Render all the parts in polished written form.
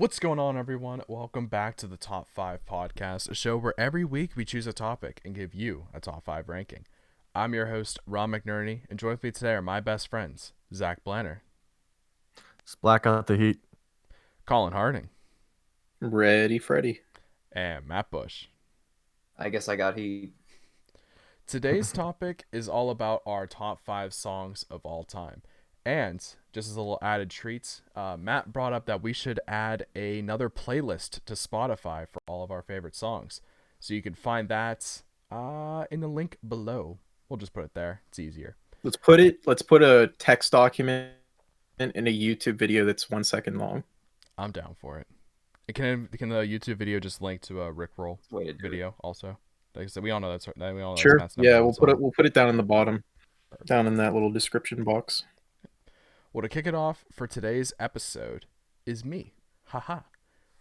What's going on, everyone? Welcome back to the Top 5 Podcast, a show where every week we choose a topic and give you a top 5 ranking. I'm your host, Ron McNerney, and joined with me today are my best friends, Zach Blanner, Let's black out the heat. Colin Harding, Ready, Freddy. and Matt Bush. I guess I got heat. Today's topic is all about our top 5 songs of all time. And just as a little added treat, Matt brought up that we should add another playlist to Spotify for all of our favorite songs. So you can find that in the link below. We'll just put it there. It's easier. Let's put a text document in a YouTube video that's 1 second long. I'm down for it. Can the YouTube video just link to a Rickroll video also? Like I said, we all know that's Sure. Matt's Yeah, number one we'll put it down in the bottom, down in that little description box. Well, to kick it off for today's episode is me. Haha.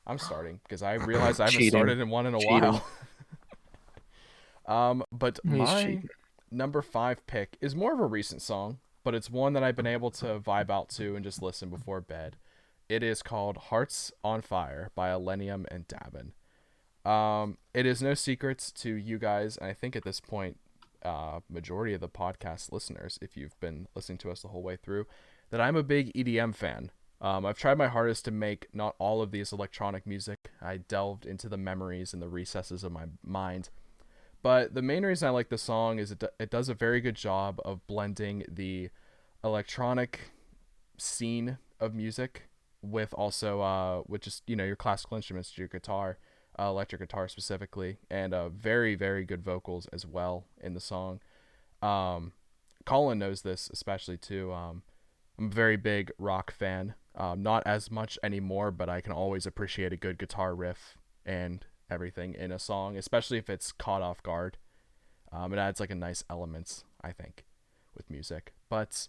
I'm starting because I realized I haven't Cheating. started in one in a Cheating. while. But He's my cheating. number 5 pick is more of a recent song, but it's one that I've been able to vibe out to and just listen before bed. It is called Hearts on Fire by Illenium and Dabin. It is no secret to you guys, and I think at this point, majority of the podcast listeners, if you've been listening to us the whole way through, that I'm a big EDM fan. I've tried my hardest to make not all of these electronic music. I delved into the memories and the recesses of my mind. But the main reason I like the song is it does a very good job of blending the electronic scene of music with also with just your classical instruments, your guitar, electric guitar specifically, and very, very good vocals as well in the song. Colin knows this especially too. I'm a very big rock fan. Not as much anymore, but I can always appreciate a good guitar riff and everything in a song, especially if it's caught off guard. It adds like a nice elements, I think, with music. But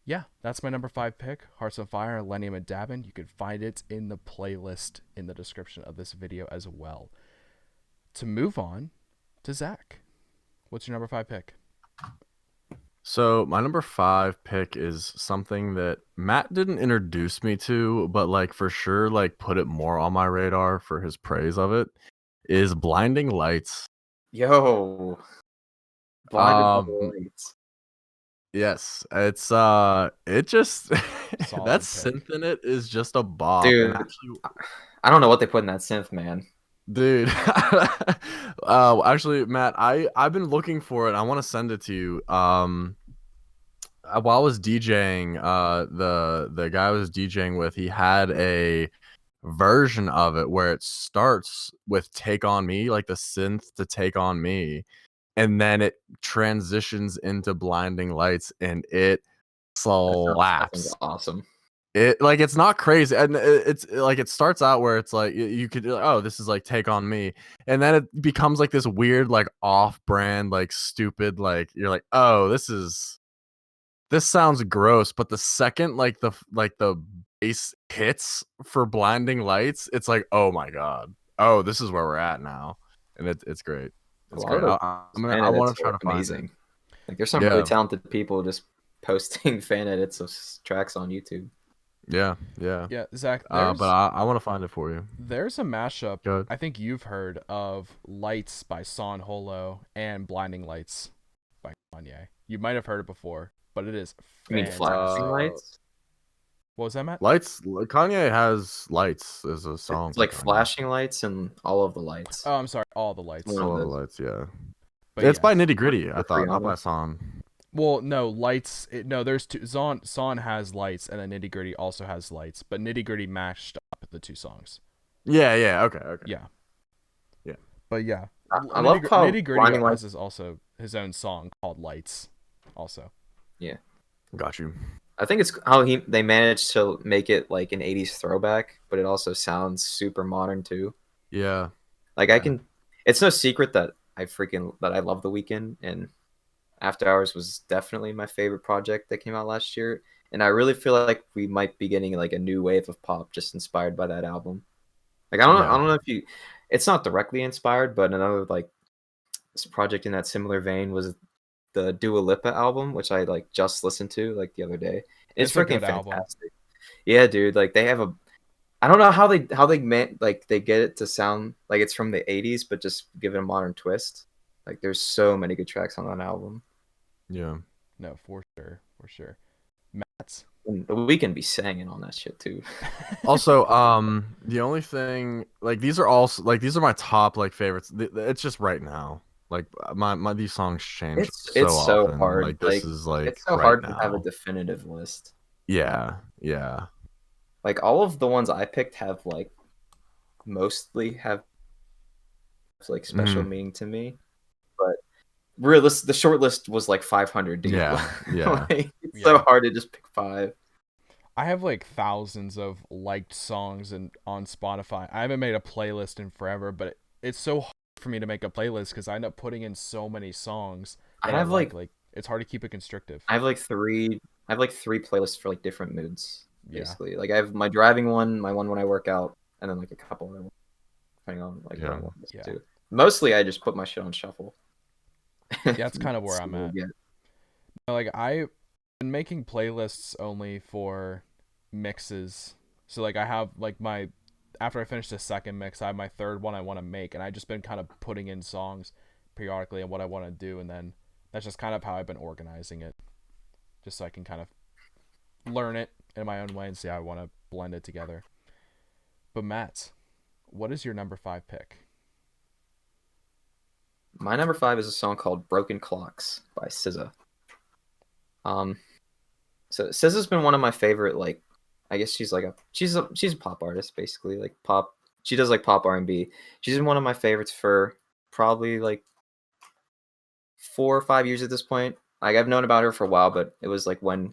yeah, that's my number 5 pick, Hearts on Fire, Illenium and Dabin. You can find it in the playlist in the description of this video as well. To move on to Zach, what's your number 5 pick? So my number 5 pick is something that Matt didn't introduce me to, but like for sure, like put it more on my radar for his praise of it. Is Blinding Lights. Yo. Blinded by Um, the lights. Yes, it's it just that Solid synth in it is just a bop. Dude. And actually, I don't know what they put in that synth, man. dude, actually, Matt, I've been looking for it. I want to send it to you. While I was DJing, the guy I was DJing with, he had a version of it where it starts with "Take on Me," like the synth to "Take on Me," and then it transitions into Blinding Lights, and it That sounds slaps. awesome. It's not crazy, and it's like it starts out where it's like you could oh, this is like "Take on Me," and then it becomes like this weird like off-brand like stupid like you're like, oh, this sounds gross. But the second like the bass hits for Blinding Lights, it's like, oh my god, oh, this is where we're at now, and it's great. It's A lot great. of I want to try to find amazing. it. Like there's some Yeah. really talented people just posting fan edits of tracks on YouTube. Yeah. Yeah, Zach, But I want to find it for you. there's a mashup Go ahead. I think you've heard of Lights by Son Holo and Blinding Lights by Kanye. You might have heard it before, but it is You mean fantastic. flashing lights? What was that, Matt? Lights. Kanye has Lights as a song. It's like by Kanye. flashing lights and all of the lights. Oh, I'm sorry, All the Lights. One of All the those. Lights, yeah. But It's yes. by Nitty Gritty. I With thought, not Rihanna. by Song. Well, no, Lights. No, there's two. Son has Lights, and then Nitty Gritty also has Lights, but Nitty Gritty mashed up the two songs. Yeah. Okay. Yeah. Yeah. But yeah, I love how Nitty Gritty Blinding has Lights. also his own song called Lights. Also, Got you. I think it's how they managed to make it like an 80s throwback, but it also sounds super modern too. Yeah. Like it's no secret that I love The Weeknd, and After Hours was definitely my favorite project that came out last year. And I really feel like we might be getting like a new wave of pop just inspired by that album. Like I don't know if it's not directly inspired, but another like project in that similar vein was the Dua Lipa album, which I like just listened to like the other day. It's It's a freaking good album. fantastic. Yeah, dude. Like they have I don't know how they meant like they get it to sound like it's from the 80s, but just give it a modern twist. Like there's so many good tracks on that album. Yeah. No, for sure. Matt's. And the Weeknd be singing on that shit too. Also, the only thing like these are my top like favorites. It's just right now. Like my these songs change It's so often. hard. Like this is like it's so right hard now. to have a definitive list. Yeah. Like all of the ones I picked have like mostly have like special Mhm. meaning to me, but the short list was like 500 deep. Yeah. Like, it's Yeah. so hard to just pick 5. I have like thousands of liked songs on Spotify. I haven't made a playlist in forever, but it's so hard for me to make a playlist because I end up putting in so many songs. I that have like it's hard to keep it constructive. I have like three playlists for like different moods. Yeah. Basically, like I have my driving one, my one when I work out, and then like a couple other ones depending on like what I want to listen to. Mostly, I just put my shit on shuffle. Yeah, that's kind of where See I'm what we at. get. Like I've been making playlists only for mixes. So like I have like after I finish the second mix, I have my third one I want to make, and I've just been kind of putting in songs periodically and what I want to do, and then that's just kind of how I've been organizing it, just so I can kind of learn it in my own way and see how I want to blend it together. But Matt, what is your number 5 pick? My number 5 is a song called "Broken Clocks" by SZA. So SZA's been one of my favorite. Like, I guess she's a pop artist basically. Like pop, she does like pop R&B. She's been one of my favorites for probably like 4 or 5 years at this point. Like I've known about her for a while, but it was like when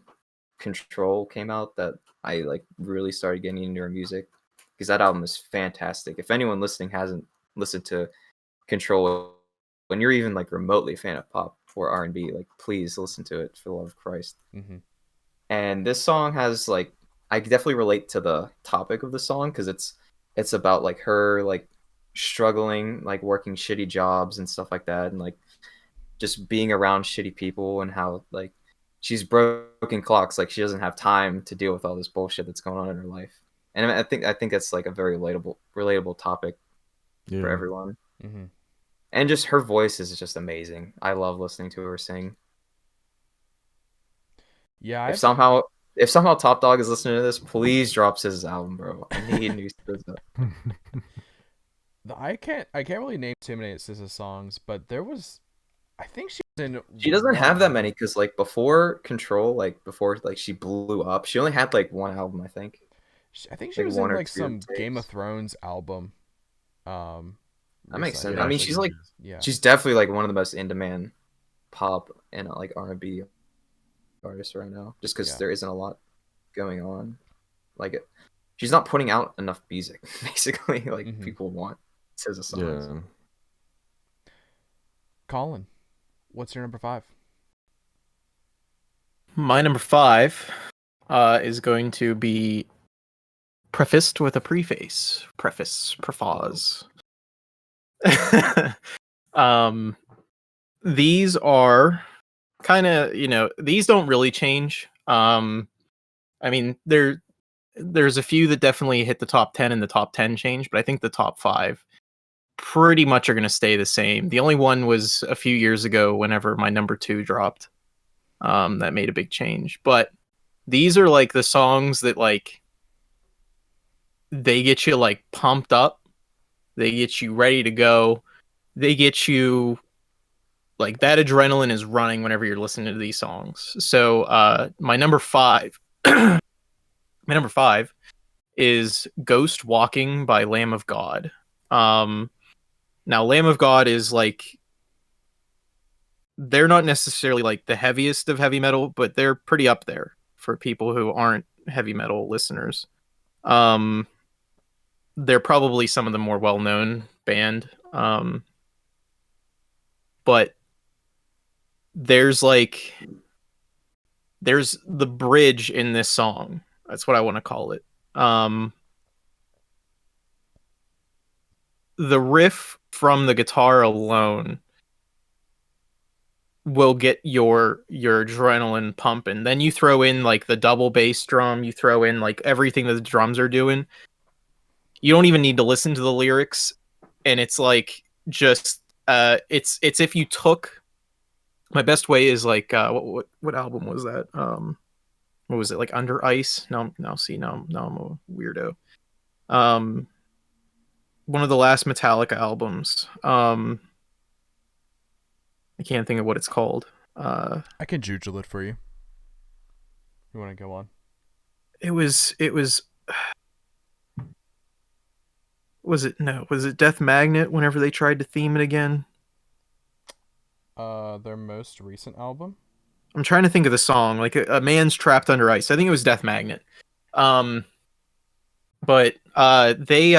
Control came out that I like really started getting into her music, because that album is fantastic. If anyone listening hasn't listened to Control, when you're even like remotely a fan of pop or R&B, like please listen to it for the love of Christ. Mm-hmm. And this song has like, I definitely relate to the topic of the song because it's about like her like struggling, like working shitty jobs and stuff like that, and like just being around shitty people, and how like she's broken clocks, like she doesn't have time to deal with all this bullshit that's going on in her life. And I think it's like a very relatable topic for everyone. Mm-hmm. And just her voice is just amazing. I love listening to her sing. Yeah, If somehow Top Dog is listening to this, please drop his album, bro. I need new SZA. I can't really name too many SZA songs, but I think she was in. She doesn't have that many because like before Control, like before like she blew up, she only had like one album, I think. I think she like was in one or like two some tapes. Game of Thrones album. That makes sense. recently. I mean, she's like Yeah. she's definitely like one of the most in-demand pop and like R&B artists right now, just because Yeah. there isn't a lot going on. Like she's not putting out enough music, basically. Like Mhm. people want SZA songs. Yeah. Colin, what's your number 5? My number 5 is going to be prefaced with a preface. Preface. These are kind of, these don't really change. I mean, there's a few that definitely hit the top 10 and the top 10 change, but I think the top 5 pretty much are going to stay the same. The only one was a few years ago whenever my number 2 dropped. That made a big change. But these are like the songs that like they get you like pumped up. They get you ready to go. They get you like that adrenaline is running whenever you're listening to these songs. So my number 5 is Ghost Walking by Lamb of God. Now Lamb of God is like, they're not necessarily like the heaviest of heavy metal, but they're pretty up there for people who aren't heavy metal listeners. They're probably some of the more well-known band. But there's the bridge in this song. That's what I want to call it. The riff from the guitar alone will get your adrenaline pumping. Then you throw in like the double bass drum, you throw in like everything that the drums are doing. you don't even need to listen to the lyrics, and it's like just it's if you took my best way is like what album was that? What was it, like Under Ice? Now I'm a weirdo. One of the last Metallica albums. I can't think of what it's called. I can jujule it for you. You want to go on? It was was it Death Magnet whenever they tried to theme it again? Their most recent album. I'm trying to think of the song, like a man's trapped under ice. I think it was Death Magnet. But they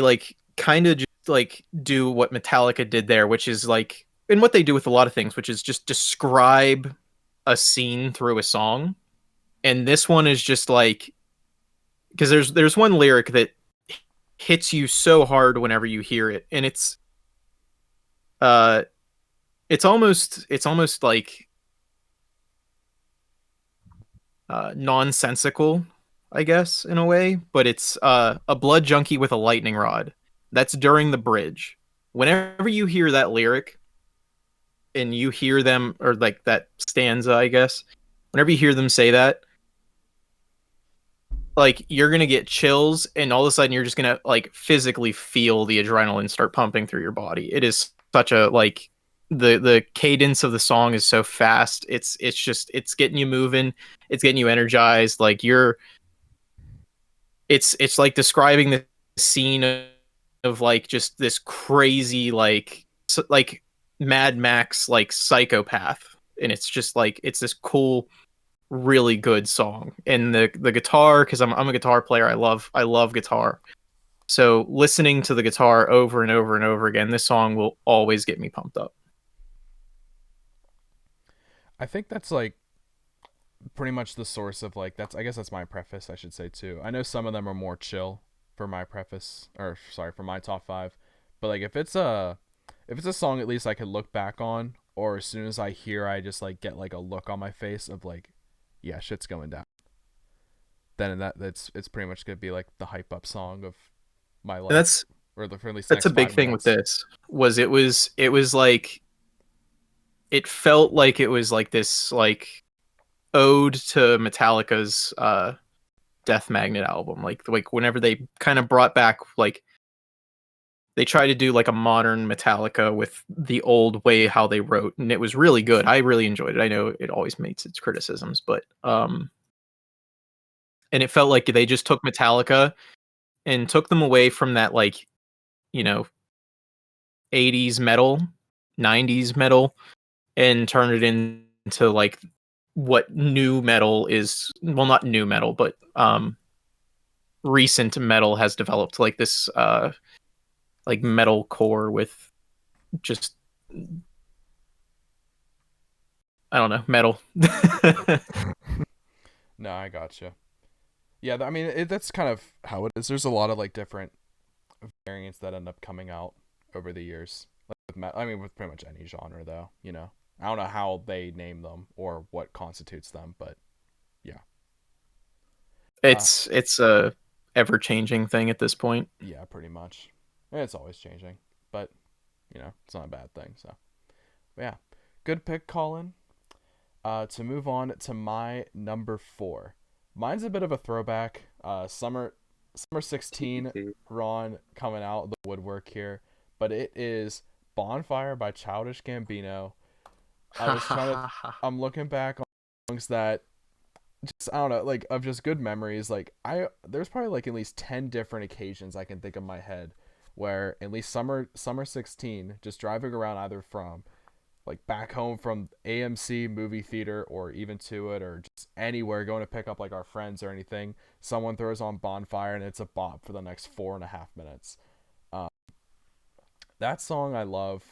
like kind of just like do what Metallica did there, which is like, and what they do with a lot of things, which is just describe a scene through a song. And this one is just like, because there's one lyric that hits you so hard whenever you hear it, and it's almost like nonsensical, I guess, in a way, but it's a blood junkie with a lightning rod. That's during the bridge. Whenever you hear that lyric and you hear them, or like that stanza, I guess, whenever you hear them say that, like you're gonna get chills, and all of a sudden you're just gonna like physically feel the adrenaline start pumping through your body. It is such a like the cadence of the song is so fast. It's just it's getting you moving, it's getting you energized. Like it's like describing the scene of like just this crazy like Mad Max like psychopath, and it's just like it's this cool, really good song. And the guitar, because I'm a guitar player, I love guitar, so listening to the guitar over and over and over again, this song will always get me pumped up. I think that's like pretty much the source of like I guess that's my preface, I should say too. I know some of them are more chill for my preface, or sorry, for my top 5, but like if it's a song at least I could look back on, or as soon as I hear, I just like get like a look on my face of like, yeah, shit's going down, then it's pretty much gonna be like the hype up song of my life. And that's or the at least that's a next big 5 thing with minutes. this. It was like it felt like it was like this like ode to Metallica's Death Magnet album. Like whenever they kind of brought back, like they tried to do like a modern Metallica with the old way how they wrote, and it was really good. I really enjoyed it. I know it always makes its criticisms, but and it felt like they just took Metallica and took them away from that, like, you know, 80s metal, 90s metal, and turned it into like what new metal is. Well, not new metal, but recent metal has developed, like this like metal core with just, I don't know, metal. No, I gotcha. Yeah, I mean that's kind of how it is. There's a lot of like different variants that end up coming out over the years. Like I mean, with pretty much any genre, though. You know, I don't know how they name them or what constitutes them, but yeah. It's a ever changing thing at this point. Yeah, pretty much. And it's always changing, but you know, it's not a bad thing. So, but yeah, good pick, Colin. To move on to my number 4. Mine's a bit of a throwback. Summer 16, Ron coming out of the woodwork here, but it is Bonfire by Childish Gambino. I'm looking back on songs that just, I don't know, like of just good memories. Like there's probably like at least 10 different occasions I can think of in my head where at least summer 16, just driving around either from like back home from AMC movie theater or even to it, or just anywhere going to pick up like our friends or anything, someone throws on Bonfire and it's a bop for the next 4.5 minutes. That song I love.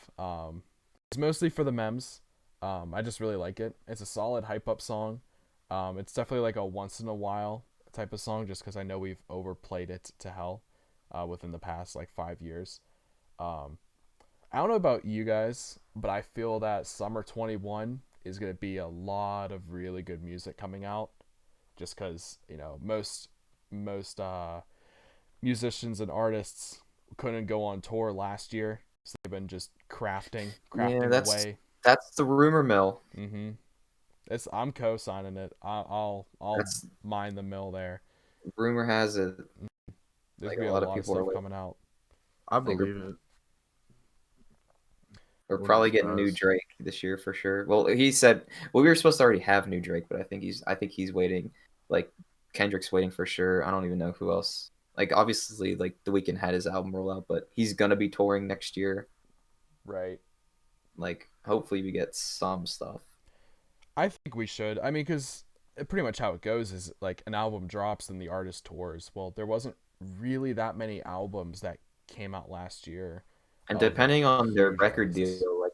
It's mostly for the memes. I just really like it. It's a solid hype up song. It's definitely like a once in a while type of song, just because I know we've overplayed it to hell within the past like 5 years. I don't know about you guys, but I feel that Summer 21 is going to be a lot of really good music coming out, just because, you know, most most musicians and artists couldn't go on tour last year, so they've been just crafting away. that's the rumor mill. Mm-hmm. I'm co-signing it. I'll That's mind the mill there. rumor has it. There's Like gonna a be a lot lot of of people are stuff like, coming out. I believe it. we're Wouldn't probably be getting new surprised. Drake this year for sure. Well, he said, well, we were supposed to already have new Drake, but I think he's waiting. Like Kendrick's waiting for sure. I don't even know who else. Like obviously, like The Weeknd had his album roll out, but he's gonna be touring next year. Right. Like hopefully we get some stuff. I think we should. I mean, because pretty much how it goes is like an album drops and the artist tours. Well, there wasn't really that many albums that came out last year. And Of, like, depending on their huge record artists. deal,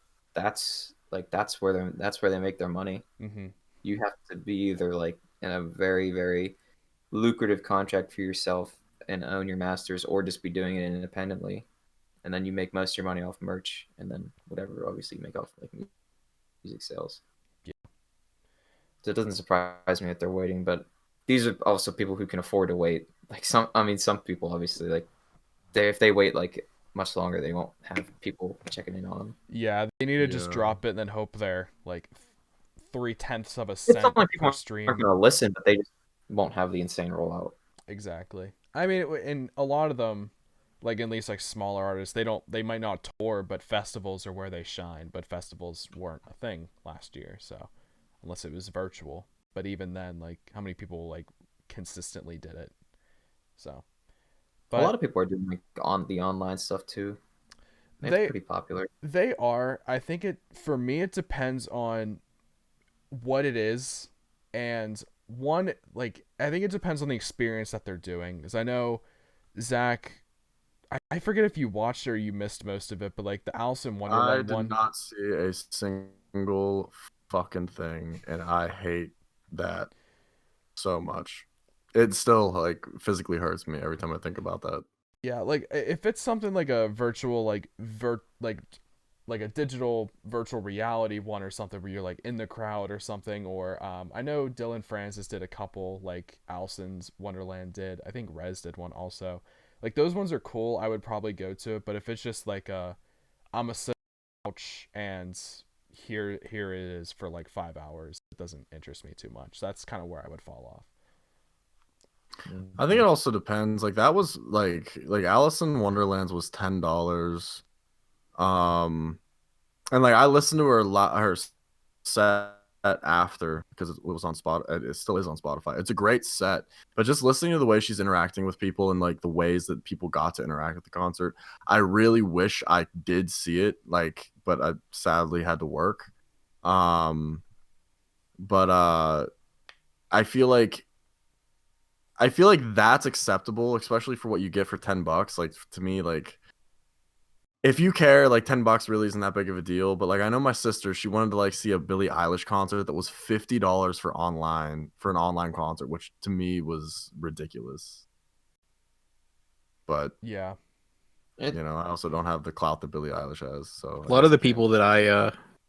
that's where they make their money. Mm-hmm. You have to be either like in a very lucrative contract for yourself and own your masters, or just be doing it independently, and then you make most of your money off merch, and then whatever obviously you make off like music sales. Yeah. So it doesn't surprise me that they're waiting, but these are also people who can afford to wait. Like some people obviously like if they wait like much longer, they won't have people checking in on them. Yeah, they need to just Yeah. drop it and then hope they're like 3/10 of a It's cent not like people per aren't stream. going to listen, but they just won't have the insane rollout. Exactly. I mean, in a lot of them, like at least like smaller artists, they might not tour, but festivals are where they shine. But festivals weren't a thing last year, so unless it was virtual. But even then, like how many people like consistently did it? So, A lot but of people are doing like on the online stuff too. It's they pretty popular. they are. I think it for me it depends on what it is, and one like I think it depends on the experience that they're doing. Because I know Zach, I forget if you watched or you missed most of it, but like the Alice in I Wonderland did one. not see a single fucking thing, and I hate that so much. It still like physically hurts me every time I think about that. Yeah, like if it's something like a virtual like a digital virtual reality one or something where you're like in the crowd or something, or I know Dylan Francis did a couple, like Allison's Wonderland did. I think Rez did one also. Like those ones are cool. I would probably go to it, but if it's just like I'm a sit on the couch and here it is for like 5 hours, it doesn't interest me too much. That's kind of where I would fall off. I think it also depends. Like that was like Alice in Wonderlands was $10. Um, and like I listened to her set after because it was on Spot. It still is on Spotify. It's a great set, but just listening to the way she's interacting with people and like the ways that people got to interact at the concert, I really wish I did see it. Like, but I sadly had to work. Um, but I feel like that's acceptable, especially for what you get for $10. Like to me, like if you care, like $10 really isn't that big of a deal. But like I know my sister, she wanted to like see a Billie Eilish concert that was $50 for an online concert, which to me was ridiculous. But Yeah. you know, I also don't have the clout that Billie Eilish has. So A lot of the people that I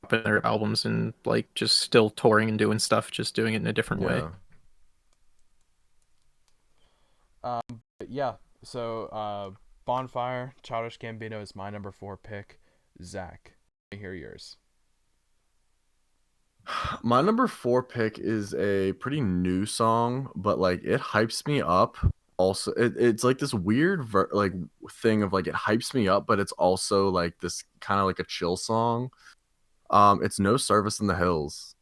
open their albums and like just still touring and doing stuff, just doing it in a different way. But yeah. So Bonfire, Childish Gambino is my number 4 pick. Zach, I hear yours. My number 4 pick is a pretty new song, but like it hypes me up. Also, it's like this weird thing of like it hypes me up, but it's also like this kind of like a chill song. It's No Service in the Hills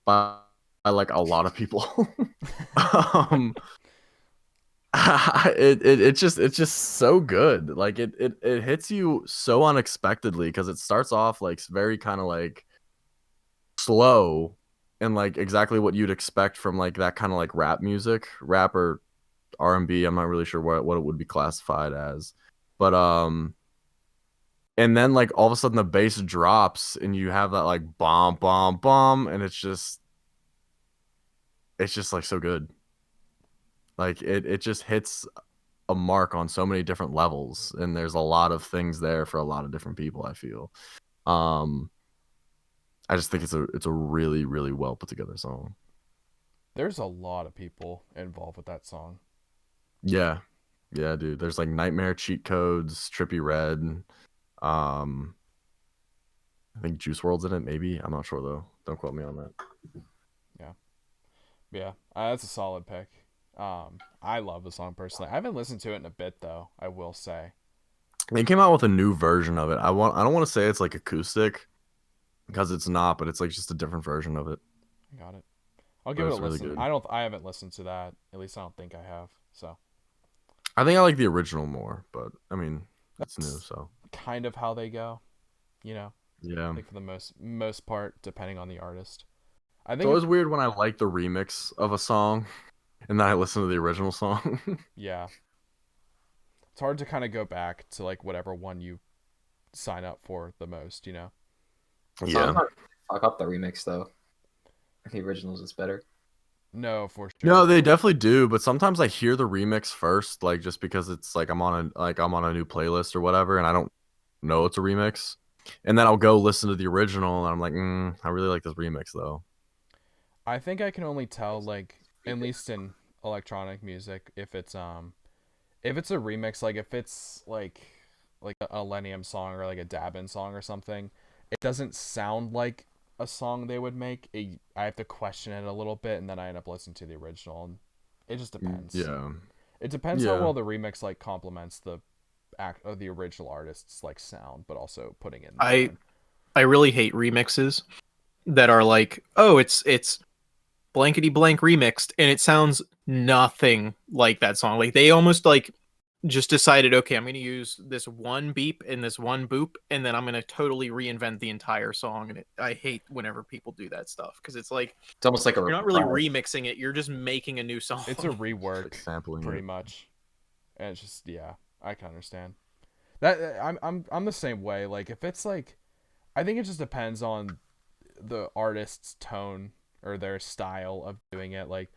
by like a lot of people. um, it's just so good. Like it hits you so unexpectedly because it starts off like very kind of like slow and like exactly what you'd expect from like that kind of like rap or R&B. I'm not really sure what it would be classified as, but and then like all of a sudden the bass drops and you have that like bomb bomb bomb, and it's just like so good. Like it just hits a mark on so many different levels, and there's a lot of things there for a lot of different people, I feel. I just think it's a really, really well put together song. There's a lot of people involved with that song. Yeah, yeah, dude. There's like Nightmare Cheat Codes, Trippy Red. I think Juice World's in it. Maybe I'm not sure though. Don't quote me on that. Yeah, that's a solid pick. I love the song personally. I haven't listened to it in a bit though. I will say. They came out with a new version of it. I don't want to say it's like acoustic because it's not, but it's like just a different version of it. Got it. I'll give it a It's really listen. good. I haven't listened to that. At least I don't think I have. So I think I like the original more, but I mean, it's new, that's so kind of how they go. You know, yeah. I think for the most part, depending on the artist. I It's think always weird when I like the remix of a song and then I listen to the original song. yeah, it's hard to kind of go back to like whatever one you sign up for the most. You know. Yeah. Sometimes fuck up the remix though. The originals is better. No, for sure. No, they definitely do, but sometimes I hear the remix first, like just because it's like I'm on a new playlist or whatever, and I don't know it's a remix, and then I'll go listen to the original, and I'm like, I really like this remix though. I think I can only tell like at least in electronic music if it's a remix, like if it's like a Lenium song or like a Dabin song or something, it doesn't sound like a song they would make. I have to question it a little bit, and then I end up listening to the original, and it just depends. Yeah. It depends how Yeah. well the remix like complements the act of the original artist's like sound, but also putting in. I really hate remixes that are like, oh, it's blankety blank remixed, and it sounds nothing like that song. Like they almost like just decided, okay, I'm going to use this one beep and this one boop, and then I'm going to totally reinvent the entire song. And I hate whenever people do that stuff because it's like It's almost like a you're not really reprise. remixing it; you're just making a new song. It's a rework, Like sampling pretty it. much, and it's just yeah, I can understand that. I'm the same way. Like if it's like, I think it just depends on the artist's tone or their style of doing it. Like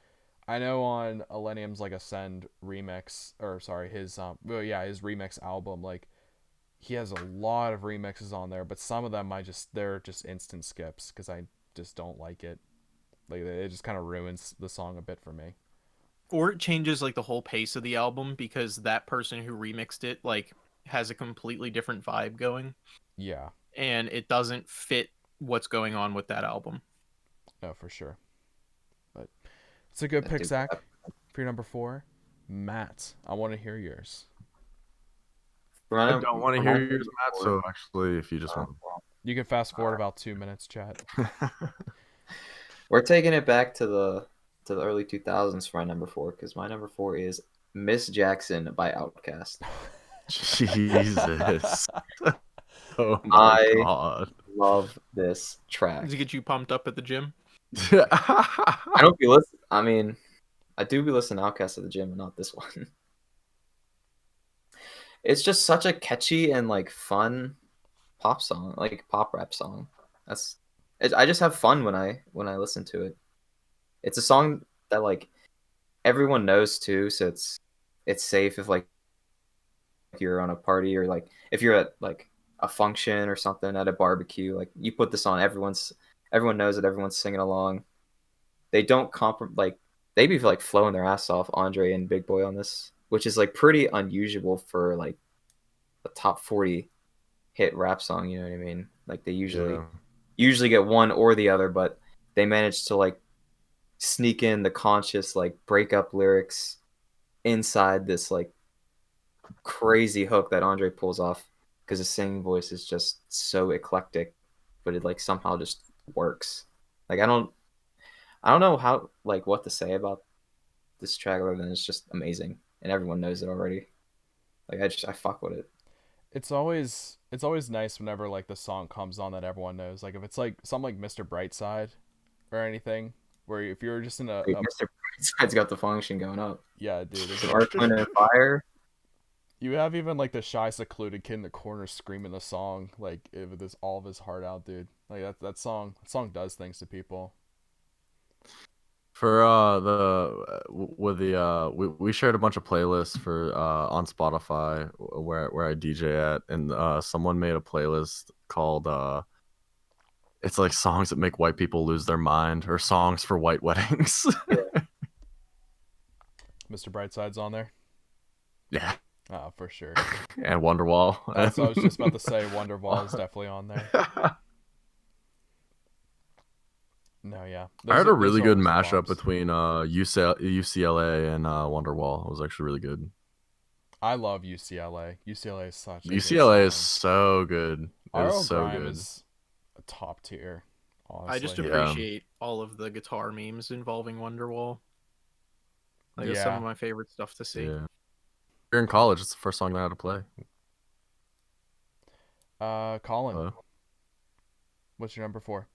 I know on Millennium's like Ascend remix, or sorry, his his remix album, like he has a lot of remixes on there, but some of them they're just instant skips because I just don't like it. Like it just kind of ruins the song a bit for me. Or it changes like the whole pace of the album because that person who remixed it like has a completely different vibe going, Yeah, and it doesn't fit what's going on with that album. no, for sure. But it's a good I pick, think Zach, for your number 4. Matt, I want to hear yours. I don't want to hear yours, Matt. So actually, if you just want, You can fast forward about 2 minutes, chat. We're taking it back to the early 2000s for my number 4 because my number 4 is Miss Jackson by Outkast. Jesus. Oh my god. Love this track. Does it get you pumped up at the gym? I don't be listen. I mean, I do be listening to Outkast at the gym, but not this one. It's just such a catchy and like fun pop song, like pop rap song. I just have fun when I listen to it. It's a song that like everyone knows too, so it's safe if like you're on a party or like if you're at like a function or something at a barbecue, like you put this on, everyone knows it, everyone's singing along. They don't like they be like flowing their ass off, Andre and Big Boy on this, which is like pretty unusual for like a top 40 hit rap song, you know what I mean? Like they usually get one or the other, but they managed to like sneak in the conscious like breakup lyrics inside this like crazy hook that Andre pulls off because his singing voice is just so eclectic, but it like somehow just works. Like I don't know how like what to say about this track other than it's just amazing and everyone knows it already. Like I fuck with it. It's always nice whenever like the song comes on that everyone knows. Like if it's like something like Mr. Brightside or anything, where if you're just in Like, Mr. Brightside got the function going up. yeah, dude, Some Earth, Wind, and Fire. you have even like the shy secluded kid in the corner screaming the song like with this all of his heart out, dude. Like that song does things to people. For we shared a bunch of playlists for on Spotify where I DJ at, and someone made a playlist called it's like songs that make white people lose their mind or songs for white weddings. Mr. Brightside's on there. Yeah, For sure. and Wonderwall. I was just about to say Wonderwall is definitely on there. No, yeah. I heard a Those really are good always the mashup bombs. between UCLA and Wonderwall. It was actually really good. I love UCLA. UCLA is such a good UCLA is song. so good. It is RL so Grime good. is a top tier, I just honestly. Yeah. appreciate all of the guitar memes involving Wonderwall. Like it's some Yeah. of my favorite stuff to see. Yeah. You're in college. It's the first song I had to play. Colin, what's your number 4?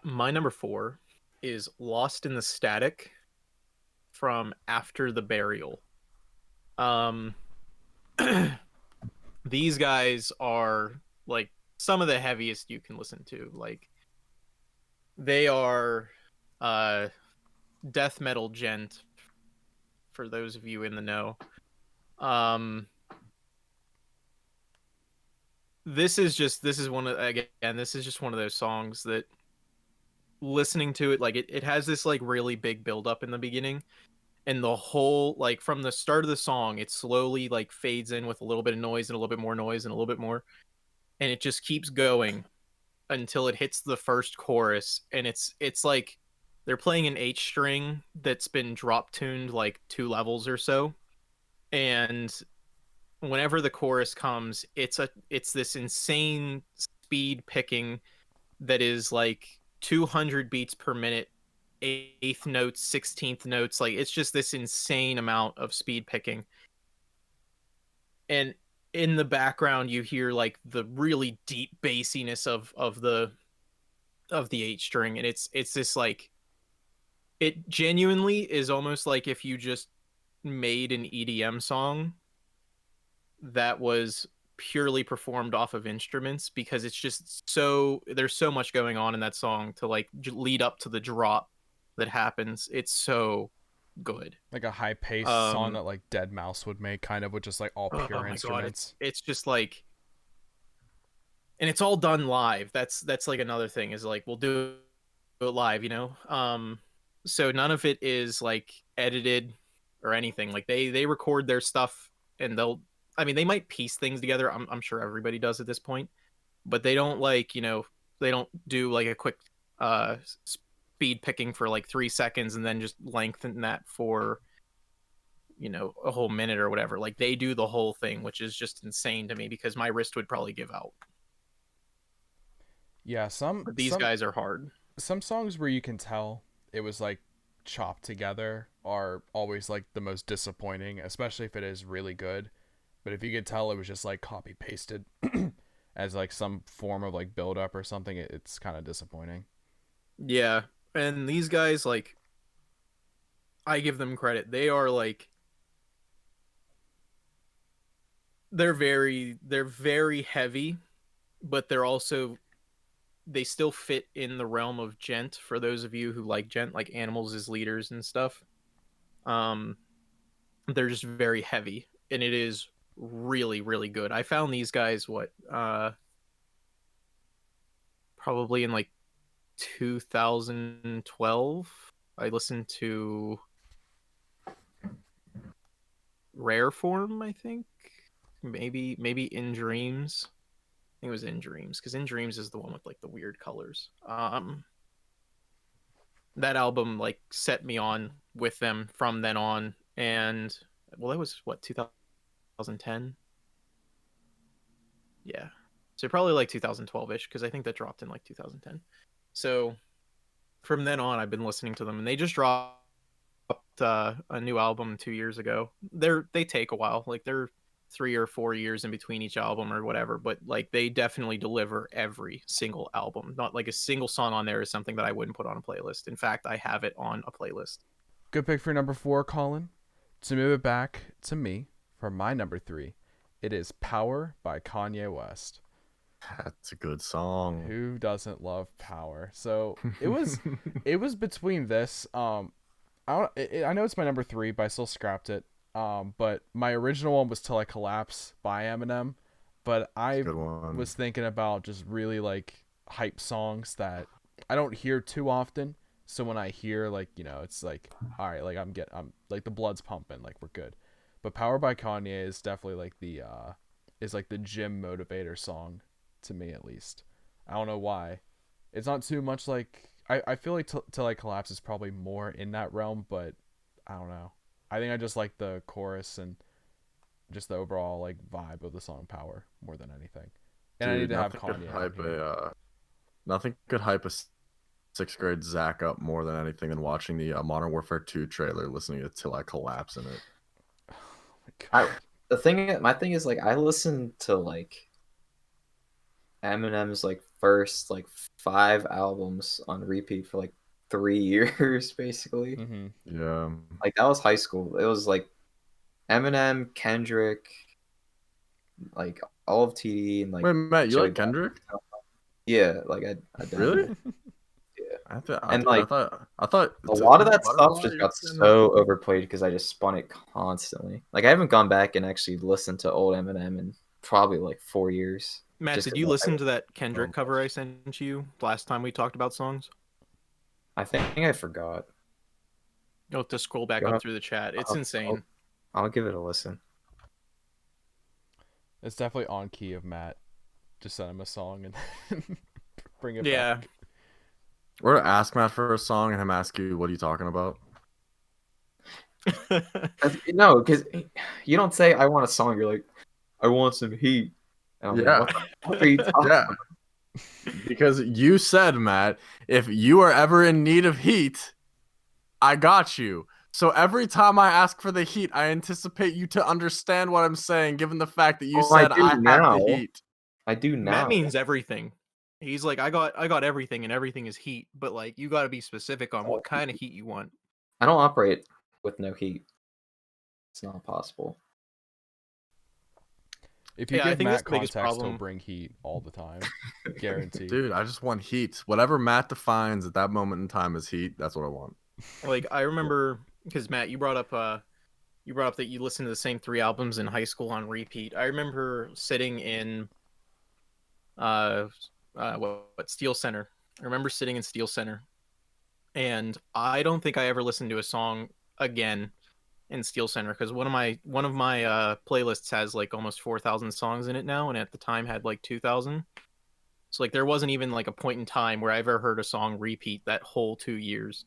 My number 4 is Lost in the Static from After the Burial. These guys are like some of the heaviest you can listen to. Like they are death metal gent for those of you in the know. This is just one of those songs that listening to it, like it has this like really big build up in the beginning, and the whole, like from the start of the song it slowly like fades in with a little bit of noise and a little bit more noise and a little bit more, and it just keeps going until it hits the first chorus, and it's like they're playing an H string that's been drop tuned like 2 levels or so, and whenever the chorus comes, it's this insane speed picking that is like 200 beats per minute, eighth notes, 16th notes. Like it's just this insane amount of speed picking. And in the background, you hear like the really deep bassiness of the H string, and it's this like, it genuinely is almost like if you just made an EDM song that was purely performed off of instruments, because it's just so, there's so much going on in that song to like lead up to the drop that happens. It's so good. Like a high paced song that like Dead Mouse would make, kind of, with just like all pure instruments. God, it's just like, and it's all done live. That's like another thing, is like we'll do it live, you know. So none of it is like edited or anything. Like they record their stuff, and they might piece things together. I'm sure everybody does at this point, but they don't like, you know, they don't do like a quick speed picking for like 3 seconds and then just lengthen that for, you know, a whole minute or whatever. Like they do the whole thing, which is just insane to me, because my wrist would probably give out. Yeah, But these guys are hard. Some songs where you can tell it was like chopped together are always like the most disappointing, especially if it is really good. But if you could tell it was just like copy pasted as like some form of like build up or something, it's kind of disappointing. Yeah, and these guys, like, I give them credit. They are like, they're very heavy, but they still fit in the realm of gent, for those of you who like gent, like Animals as Leaders and stuff. They're just very heavy, and it is really, really good. I found these guys probably in like 2012. I listened to Rare Form, I think. Maybe In Dreams. I think it was In Dreams, because In Dreams is the one with like the weird colors. That album like set me on with them from then on, and well, that was what, 2010. Yeah, so probably like 2012ish, because I think that dropped in like 2010. So from then on, I've been listening to them, and they just dropped a new album 2 years ago. They take a while, like they're 3 or 4 years in between each album or whatever, but like they definitely deliver every single album. Not like a single song on there is something that I wouldn't put on a playlist. In fact, I have it on a playlist. Good pick for number 4, Colin. To move it back to me for my number 3, it is Power by Kanye West. That's a good song. Who doesn't love Power? So it was between this. I know it's my number 3, but I still scrapped it. But my original one was Till I Collapse by Eminem. But I was thinking about just really like hype songs that I don't hear too often. So when I hear, like, you know, it's like, all right, like I'm like the blood's pumping, like we're good. But Power by Kanye is definitely like the gym motivator song to me, at least. I don't know why. It's not too much like I feel like Till I Collapse is probably more in that realm, but I don't know. I think I just like the chorus and just the overall like vibe of the song Power more than anything. And I need to have Kanye out here. Nothing could hype a sixth grade Zach up more than anything than watching the Modern Warfare 2 trailer, listening to Till I Collapse in it. My thing is like I listened to like Eminem's like first like 5 albums on repeat for like 3 years basically. Mm-hmm. Yeah. Like that was high school. It was like Eminem, Kendrick, like all of TD and like. Wait, Matt, you Joey like Kendrick? Yeah, like I Really? Yeah. I thought A lot of that stuff Butterfly, just you got said so overplayed because I just spun it constantly. Like I haven't gone back and actually listened to old Eminem in probably like 4 years. Matt, Just did 'cause you I- listen to that Kendrick cover I sent you last time we talked about songs? I think I forgot. You'll have to scroll back Yeah. up through the chat. It's insane. I'll give it a listen. It's definitely on key of Matt. Just send him a song and bring it Yeah. back. Or ask Matt for a song and him ask you, what are you talking about? No, because you don't say I want a song. You're like, I want some heat. And I'm Yeah. like, what the fuck are you talking Yeah. about? Because you said, Matt, if you are ever in need of heat, I got you. So every time I ask for the heat, I anticipate you to understand what I'm saying, given the fact that you Well, I said do I have now. the heat. I do now. Matt means everything. He's like, I got everything, and everything is heat. But like, you got to be specific on what kind of heat you want. I don't operate with no heat. It's not possible. If you Yeah, I give think that's Matt the biggest context, he'll problem. bring heat all the time. Guaranteed. Dude, I just want heat. Whatever Matt defines at that moment in time as heat, that's what I want. Like, I remember because Matt, you brought up that you listened to the same 3 albums in high school on repeat. I remember sitting in what Steel Center. I remember sitting in Steel Center, and I don't think I ever listened to a song again in Steel Center because one of my playlists has like almost 4,000 songs in it now, and at the time had like 2,000. So like there wasn't even like a point in time where I ever heard a song repeat that whole 2 years.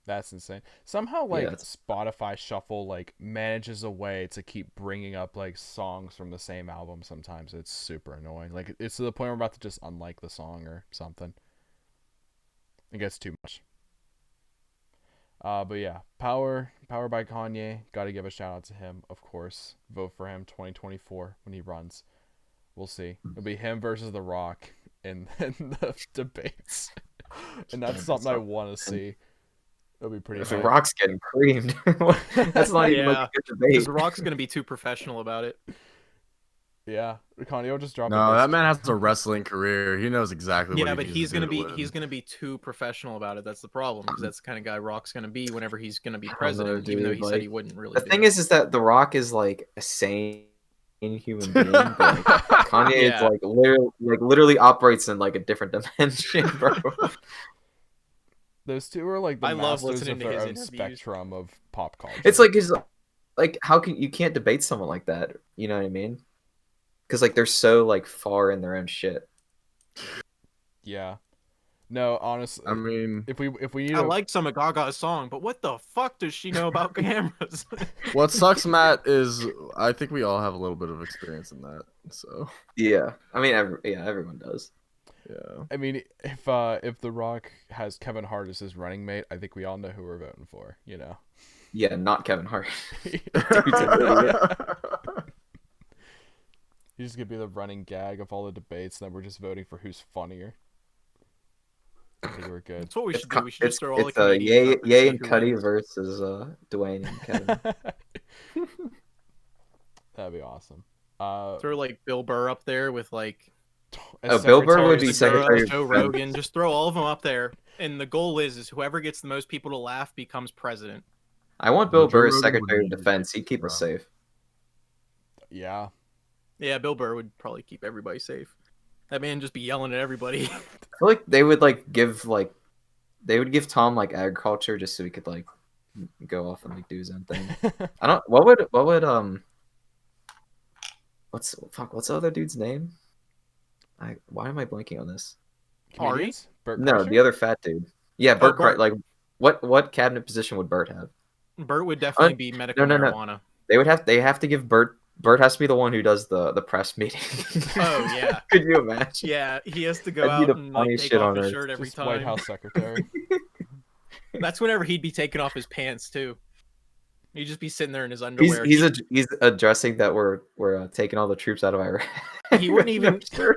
That's insane. Somehow, like, Yeah, it's- Spotify Shuffle, like, manages a way to keep bringing up, like, songs from the same album sometimes. It's super annoying. Like, it's to the point where I'm about to just unlike the song or something. It gets too much. But yeah, Power by Kanye. Gotta give a shout out to him, of course. Vote for him 2024 when he runs. We'll see. It'll be him versus The Rock in the debates. And that's something I want to see. It'll be pretty The hype. Rock's getting creamed. That's not even like Yeah, a good debate. Because Rock's gonna be too professional about it. Yeah, Kanye will just drop a No, diss that man track. has a wrestling career. He knows exactly what Yeah, he but needs he's to do gonna to be win. too professional about it. That's the problem, because that's the kind of guy Rock's gonna be whenever he's gonna be I don't know, president. Even though dude, he said he like, wouldn't really. The do thing it. is that The Rock is like a sane human being, but like, Kanye is Yeah. like literally operates in like a different dimension, bro. Those two are like the I love masters listening of to their his own interviews. spectrum of pop culture. It's like how can you can't debate someone like that? You know what I mean? Because like they're so like far in their own shit. Yeah. No, honestly, I mean, if we need I a, like some of Gaga's song, but what the fuck does she know about cameras? what sucks, Matt, is I think we all have a little bit of experience in that. So, Yeah, I mean, everyone does. yeah. I mean, if The Rock has Kevin Hart as his running mate, I think we all know who we're voting for. You know. Yeah, not Kevin Hart. He's just gonna be the running gag of all the debates, and then we're just voting for who's funnier. I think we're good. That's what we should do. We should It's just throw all the it's comedians up and Ye see and who Cuddy wins. versus Dwayne and Kevin. That'd be awesome. Throw like Bill Burr up there with like as Bill Burr Secretary would of be State. Secretary of Joe Defense. Rogan. Just throw all of them up there, and the goal is whoever gets the most people to laugh becomes president. I want Bill Joe Burr as Rogan would Secretary of be- Defense. He'd keep us bro. safe. Yeah. Yeah, Bill Burr would probably keep everybody safe. That man just be yelling at everybody. I feel like they would give Tom like agriculture just so he could like go off and like do his own thing. I don't. What would what's the other dude's name? Why am I blanking on this? Comedians? Bert No, Kreischer? the other fat dude. Yeah, Bert. Bert. Like, what cabinet position would Bert have? Bert would definitely be medical no. marijuana. They have to give Bert. Bert has to be the one who does the press meeting. Oh yeah. Could you imagine? Yeah, he has to go That'd be out the and like, funniest take shit off on his earth. shirt every Just time. White House secretary. That's whenever he'd be taking off his pants too. He'd just be sitting there in his underwear. He's addressing that we're taking all the troops out of Iraq. He wouldn't even. Sure.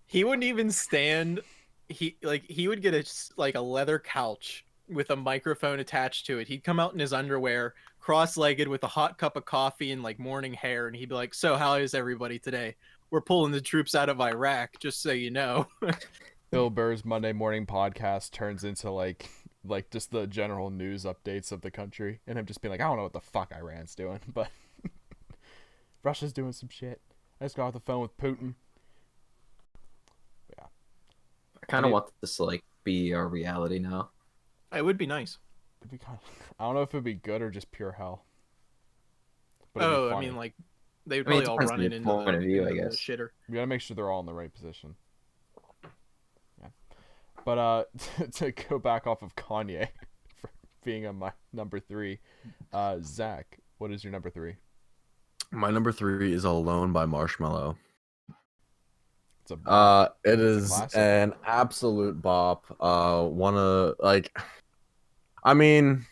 He wouldn't even stand. He would get a leather couch with a microphone attached to it. He'd come out in his underwear, cross-legged, with a hot cup of coffee and like morning hair, and he'd be like, "So how is everybody today? We're pulling the troops out of Iraq, just so you know." Bill Burr's Monday morning podcast turns into like just the general news updates of the country, and him just being like, I don't know what the fuck Iran's doing, but Russia's doing some shit. I just got off the phone with Putin. Yeah, I kind of want this to like be our reality now. It would be nice. it'd be I don't know if it'd be good or just pure hell. But it'd be Oh, I funny. mean, like they would I mean, probably all depends run on it your into point of view, I the guess. shitter. We gotta make sure they're all in the right position. Yeah, but to go back off of Kanye for being on my number 3, Zach, what is your number 3? My number 3 is Alone by Marshmello. It's a It It's a is classic. an absolute bop. I mean,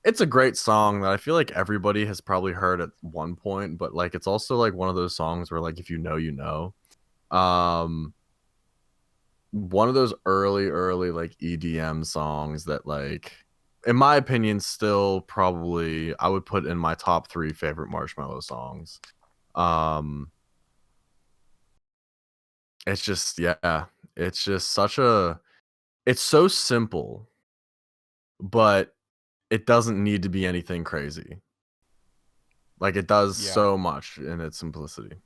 it's a great song that I feel like everybody has probably heard at one point, but like it's also like one of those songs where like if you know, you know. One of those early like EDM songs that like in my opinion still probably I would put in my top 3 favorite Marshmello songs. It's just it's just it's so simple, but it doesn't need to be anything crazy. Like it does Yeah. so much in its simplicity.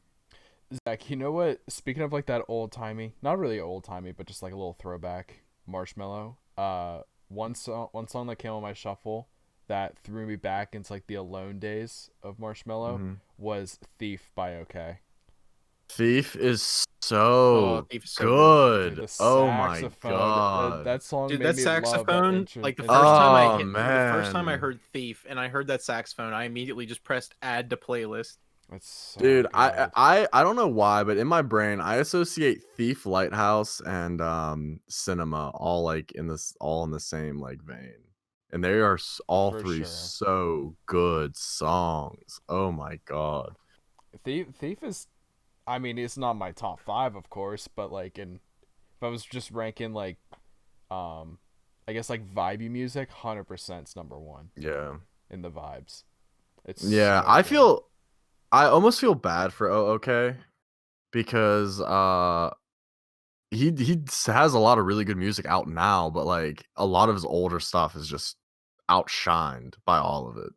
Zach, you know what? Speaking of like that old timey, not really old timey, but just like a little throwback Marshmello. One song that came on my shuffle that threw me back into like the Alone days of Marshmello Mhm. was "Thief" by OK. Thief is Oh, so Thief is so good. Dude, the Oh my saxophone, god. that song Dude, made that me love that saxophone, intro. like the intro. first time I Oh, hit, the first time I man. heard Thief and I heard that saxophone, I immediately just pressed add to playlist. It's so Dude, good. I don't know why, but in my brain I associate Thief, Lighthouse, and Cinema all like in the same like vein. And they are all For 3 sure. so good songs. Oh my god. Thief is, I mean, it's not my top 5, of course, but like if I was just ranking like, I guess like vibey music, 100% is number 1 Yeah. in the vibes. It's Yeah, so I almost feel bad for OK because he has a lot of really good music out now, but like a lot of his older stuff is just outshined by all of it.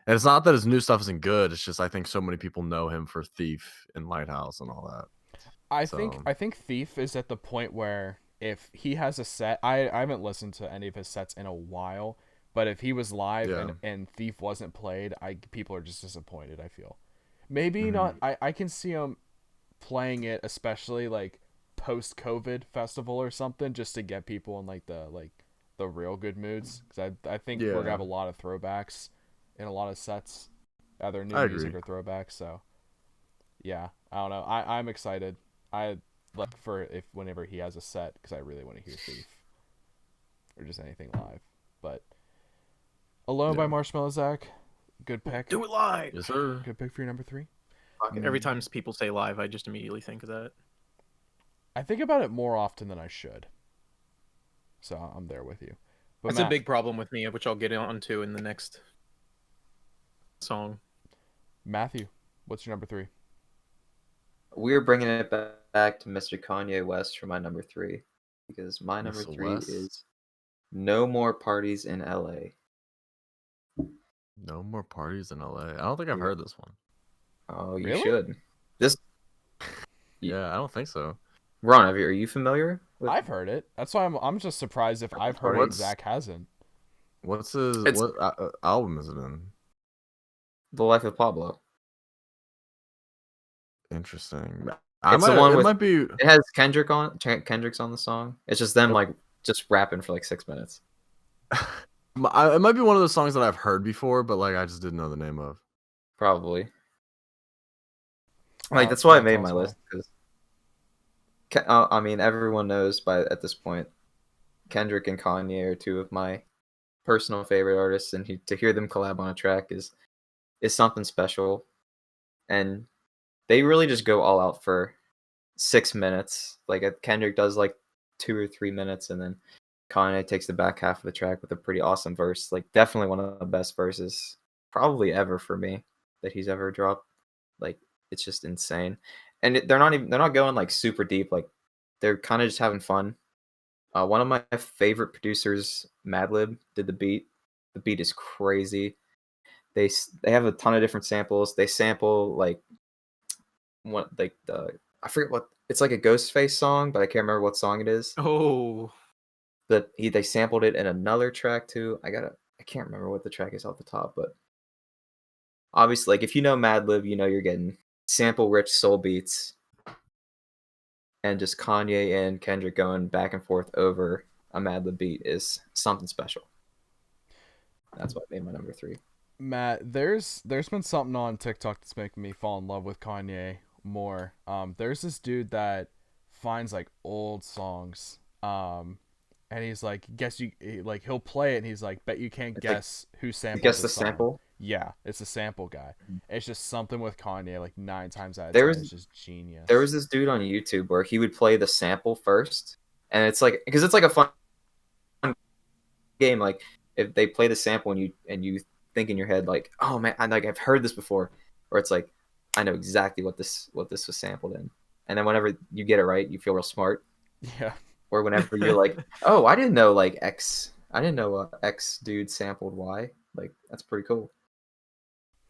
And it's not that his new stuff isn't good, it's just I think so many people know him for Thief and Lighthouse and all that. I So- think Thief is at the point where if he has a set, I haven't listened to any of his sets in a while, but if he was live Yeah. and Thief wasn't played, people are just disappointed, I feel. Maybe Mhm. not. I can see him playing it, especially like post COVID festival or something, just to get people in like the real good moods. Because I think we're gonna Yeah. have a lot of throwbacks in a lot of sets, either new I music agree. or throwbacks. So yeah, I don't know. I'm excited. I like for if whenever he has a set because I really want to hear Thief or just anything live. But Alone by Yeah. Marshmello, Zach, good pick. Do it live. Yes, sir. Good pick for your number 3. Every time people say live, I just immediately think of that. I think about it more often than I should. So I'm there with you. But That's a Matt, big problem with me, which I'll get onto in the next song. Matthew, what's your number 3? We're bringing it back to Mr. Kanye West for my number 3 because my number Mr. 3 West? is "No More Parties in LA." No More Parties in LA. I don't think I've heard this one. Oh, you Really? should. This Yeah, I don't think so. Ron, are you familiar with? I've heard it. That's why I'm just surprised if I've heard it and What's- Zach hasn't. What's his It's- what album is it in? The Life of Pablo. Interesting. It's the one it with- might be It has Kendrick on. Kendrick's on the song. It's just them like just rapping for like 6 minutes. it might be one of those songs that I've heard before, but like I just didn't know the name of. Probably. Like Oh, that's why I that made sounds my well. list because I mean everyone knows at this point Kendrick and Kanye are two of my personal favorite artists, and to hear them collab on a track is something special, and they really just go all out for 6 minutes. Like Kendrick does like 2 or 3 minutes, and then Kanye takes the back half of the track with a pretty awesome verse. Like definitely one of the best verses probably ever for me that he's ever dropped. Like it's just insane, and they're not going like super deep. Like they're kind of just having fun. One of my favorite producers, Madlib, did the beat. The beat is crazy. They have a ton of different samples. They sample like I forget what it's like a Ghostface song, but I can't remember what song it is. Oh, But they sampled it in another track too. I can't remember what the track is off the top, but obviously, like if you know Madlib, you know you're getting sample-rich soul beats, and just Kanye and Kendrick going back and forth over a Madlib beat is something special. That's what made my number 3. Matt, there's been something on TikTok that's making me fall in love with Kanye more. There's this dude that finds like old songs, and he's like, he'll play it, and he's like, bet you can't It's like- guess who sampled. Guess the this song. sample. Yeah, it's a sample guy. Mhm. It's just something with Kanye. Like 9 times out of There 10, was- it's just genius. There was this dude on YouTube where he would play the sample first, and it's like because it's like a fun game. Like if they play the sample and you think in your head like, oh man, I've heard this before, or it's like I know exactly what this was sampled in, and then whenever you get it right, you feel real smart. Yeah. Or whenever you're like, oh, I didn't know X dude sampled Y. Like that's pretty cool.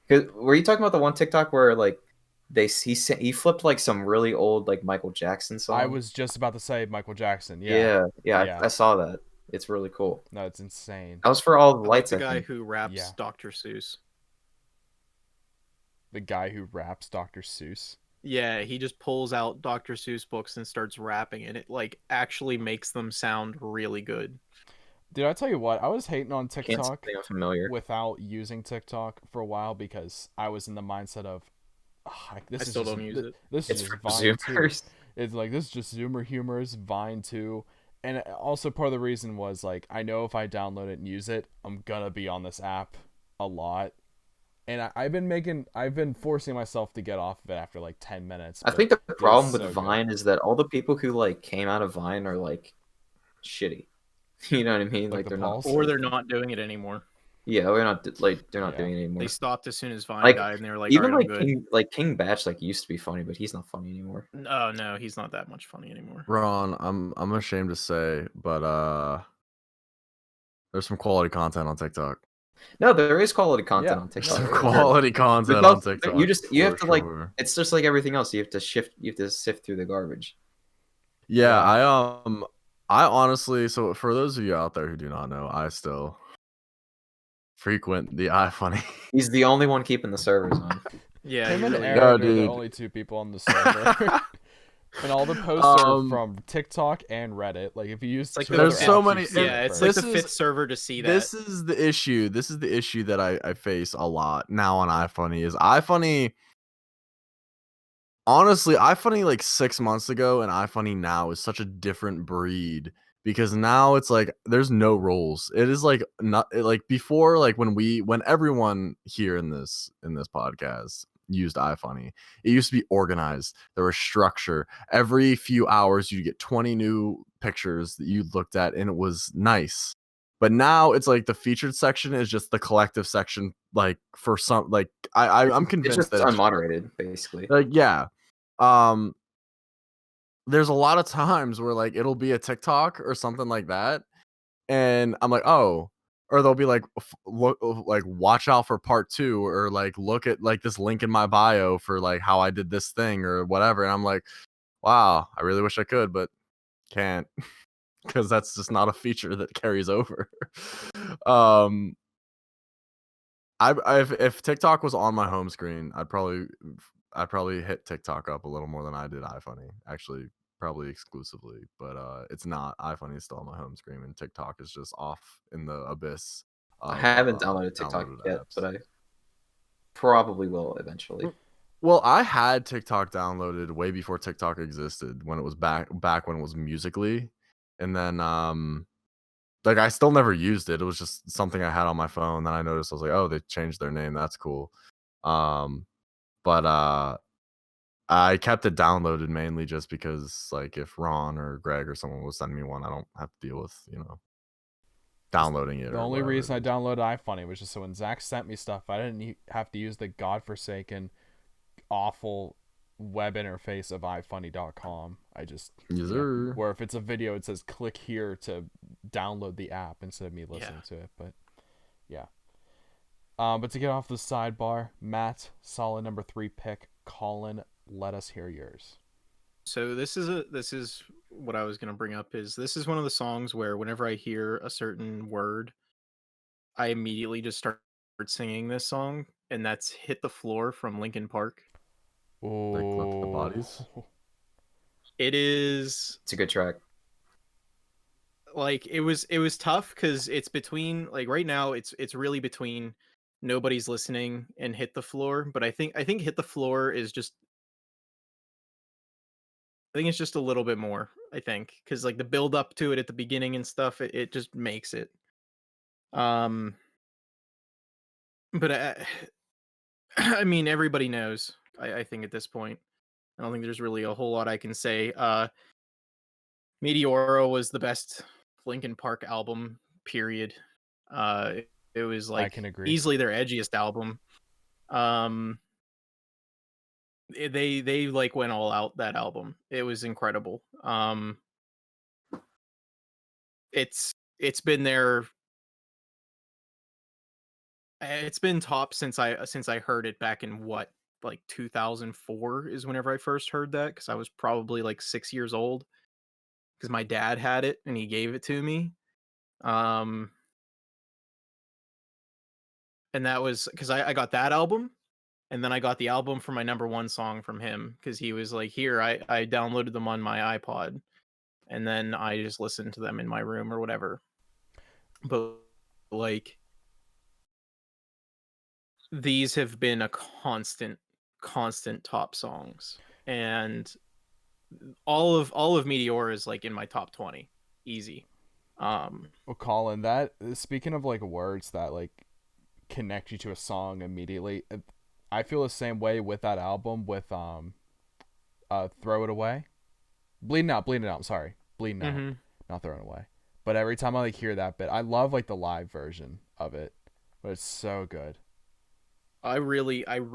Cause were you talking about the one TikTok where like he flipped like some really old like Michael Jackson song? I was just about to say Michael Jackson. Yeah. Yeah. I saw that. It's really cool. No, it's insane. That was for All the I like Lights. the I guy think. who raps Yeah. Dr. Seuss. The guy who raps Dr. Seuss. Yeah, he just pulls out Dr. Seuss books and starts rapping, and it like actually makes them sound really good. Dude, I tell you what, I was hating on Can't TikTok say I'm familiar. without using TikTok for a while because I was in the mindset of, this I is still just, don't use it. This It's is for just Vine too. Zoomers. It's like this is just Zoomer humors, Vine too. And also part of the reason was like I know if I download it and use it, I'm gonna be on this app a lot. And I've been forcing myself to get off of it after like 10 minutes. I but think the problem with so good. Vine is that all the people who like came out of Vine are like shitty. You know what I mean? Like Like the they're not. Pulse? Or they're not doing it anymore. Yeah, they're not Yeah. doing it anymore. They stopped as soon as Vine Like, died, and they were like, Even "All right, I'm like good." King Batch like used to be funny, but he's not funny anymore. Oh no, he's not that much funny anymore. Ron, I'm ashamed to say, but there's some quality content on TikTok. No, there is quality content Yeah, on no, TikTok. there Some is. quality content But on also, TikTok. you have for to like sure. it's just like everything else. You have to sift through the garbage. Yeah, Yeah. I honestly, so for those of you out there who do not know, I still frequent the iFunny. He's the only one keeping the servers on. Yeah, Him he and really Eric No, are the dude. only 2 people on the server. And all the posts are Um, from TikTok and Reddit. Like if you use It's like two there's other so apps, many- you see it yeah, it's first. like This the is- fifth server to see that. This is the issue. This is the issue that I face a lot now on iFunny is iFunny. Honestly, iFunny like 6 months ago and iFunny now is such a different breed because now it's like there's no rules. It is like not like before, like when everyone here in this podcast used iFunny, it used to be organized. There was structure. Every few hours you get 20 new pictures that you looked at, and it was nice. But now it's like the featured section is just the collective section. Like for some, like I'm It's convinced just that it's unmoderated, basically. like yeah. There's a lot of times where like it'll be a TikTok or something like that, and I'm like, oh, or they'll be like, look, like watch out for part 2, or like look at like this link in my bio for like how I did this thing or whatever, and I'm like, wow, I really wish I could, but can't. because that's just not a feature that carries over. um, if TikTok was on my home screen, I'd probably hit TikTok up a little more than I did iFunny. Actually, probably exclusively, but it's not. iFunny is still on my home screen, and TikTok is just off in the abyss I of haven't downloaded TikTok downloaded yet, apps. but I probably will eventually. Well, I had TikTok downloaded way before TikTok existed, when it was back when it was Musically, and then like I still never used it. It was just something I had on my phone. Then I noticed, I was like, oh, they changed their name. That's cool. But I kept it downloaded mainly just because, like, if Ron or Greg or someone was sending me one, I don't have to deal with, downloading it. The or only whatever reason I it is. downloaded iFunny was just so when Zach sent me stuff, I didn't have to use the godforsaken, awful web interface of iFunny.com. I just Yes, sir. where if it's a video, it says click here to download the app instead of me listening to it. But yeah. But to get off the sidebar, Matt, solid number 3 pick. Colin, let us hear yours. So this is what I was gonna bring up. Is this is one of the songs where whenever I hear a certain word, I immediately just start singing this song, and that's "Hit the Floor" from Linkin Park. Like, Left the Bodies. It is It's a good track. like it was tough because it's between, like, right now it's really between "Nobody's Listening" and "Hit the Floor," but I think "Hit the Floor" is just, I think it's just a little bit more, I think, because like the build up to it at the beginning and stuff, it just makes it. Um, but I mean, everybody knows. I think at this point, I don't think there's really a whole lot I can say. Meteoro was the best Linkin Park album, period. It was I can like agree. easily their edgiest album. Um, they like went all out that album. It was incredible. It's been there. It's been top since I heard it back in what, like 2004 is whenever I first heard that, because I was probably like 6 years old, because my dad had it and he gave it to me. Um, and that was because I got that album, and then I got the album for my number one song from him, because he was like, "Here, I downloaded them on my iPod, and then I just listened to them in my room or whatever." But like, these have been a constant top songs, and all of Meteor is like in my top 20, easy. Well, Colin, that speaking of like words that like connect you to a song immediately, I feel the same way with that album with Throw It Away, Bleeding Out. I'm sorry, Bleeding Out, Mhm. not Throwing Away. But every time I like hear that bit, I love like the live version of it, but it's so good. I really like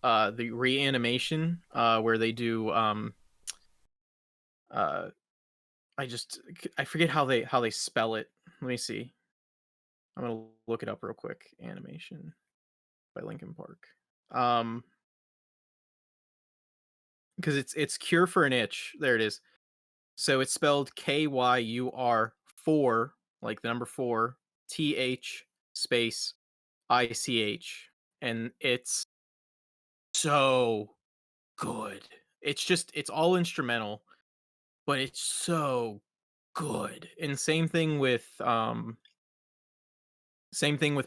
the Reanimation, where they do uh I forget how they spell it. Let me see. I'm gonna look it up real quick. Animation by Linkin Park. Because it's Cure for an Itch. There it is. So it's spelled KYUR 4, like the number 4, TH space ICH, and it's so good. It's all instrumental, but it's so good. And same thing with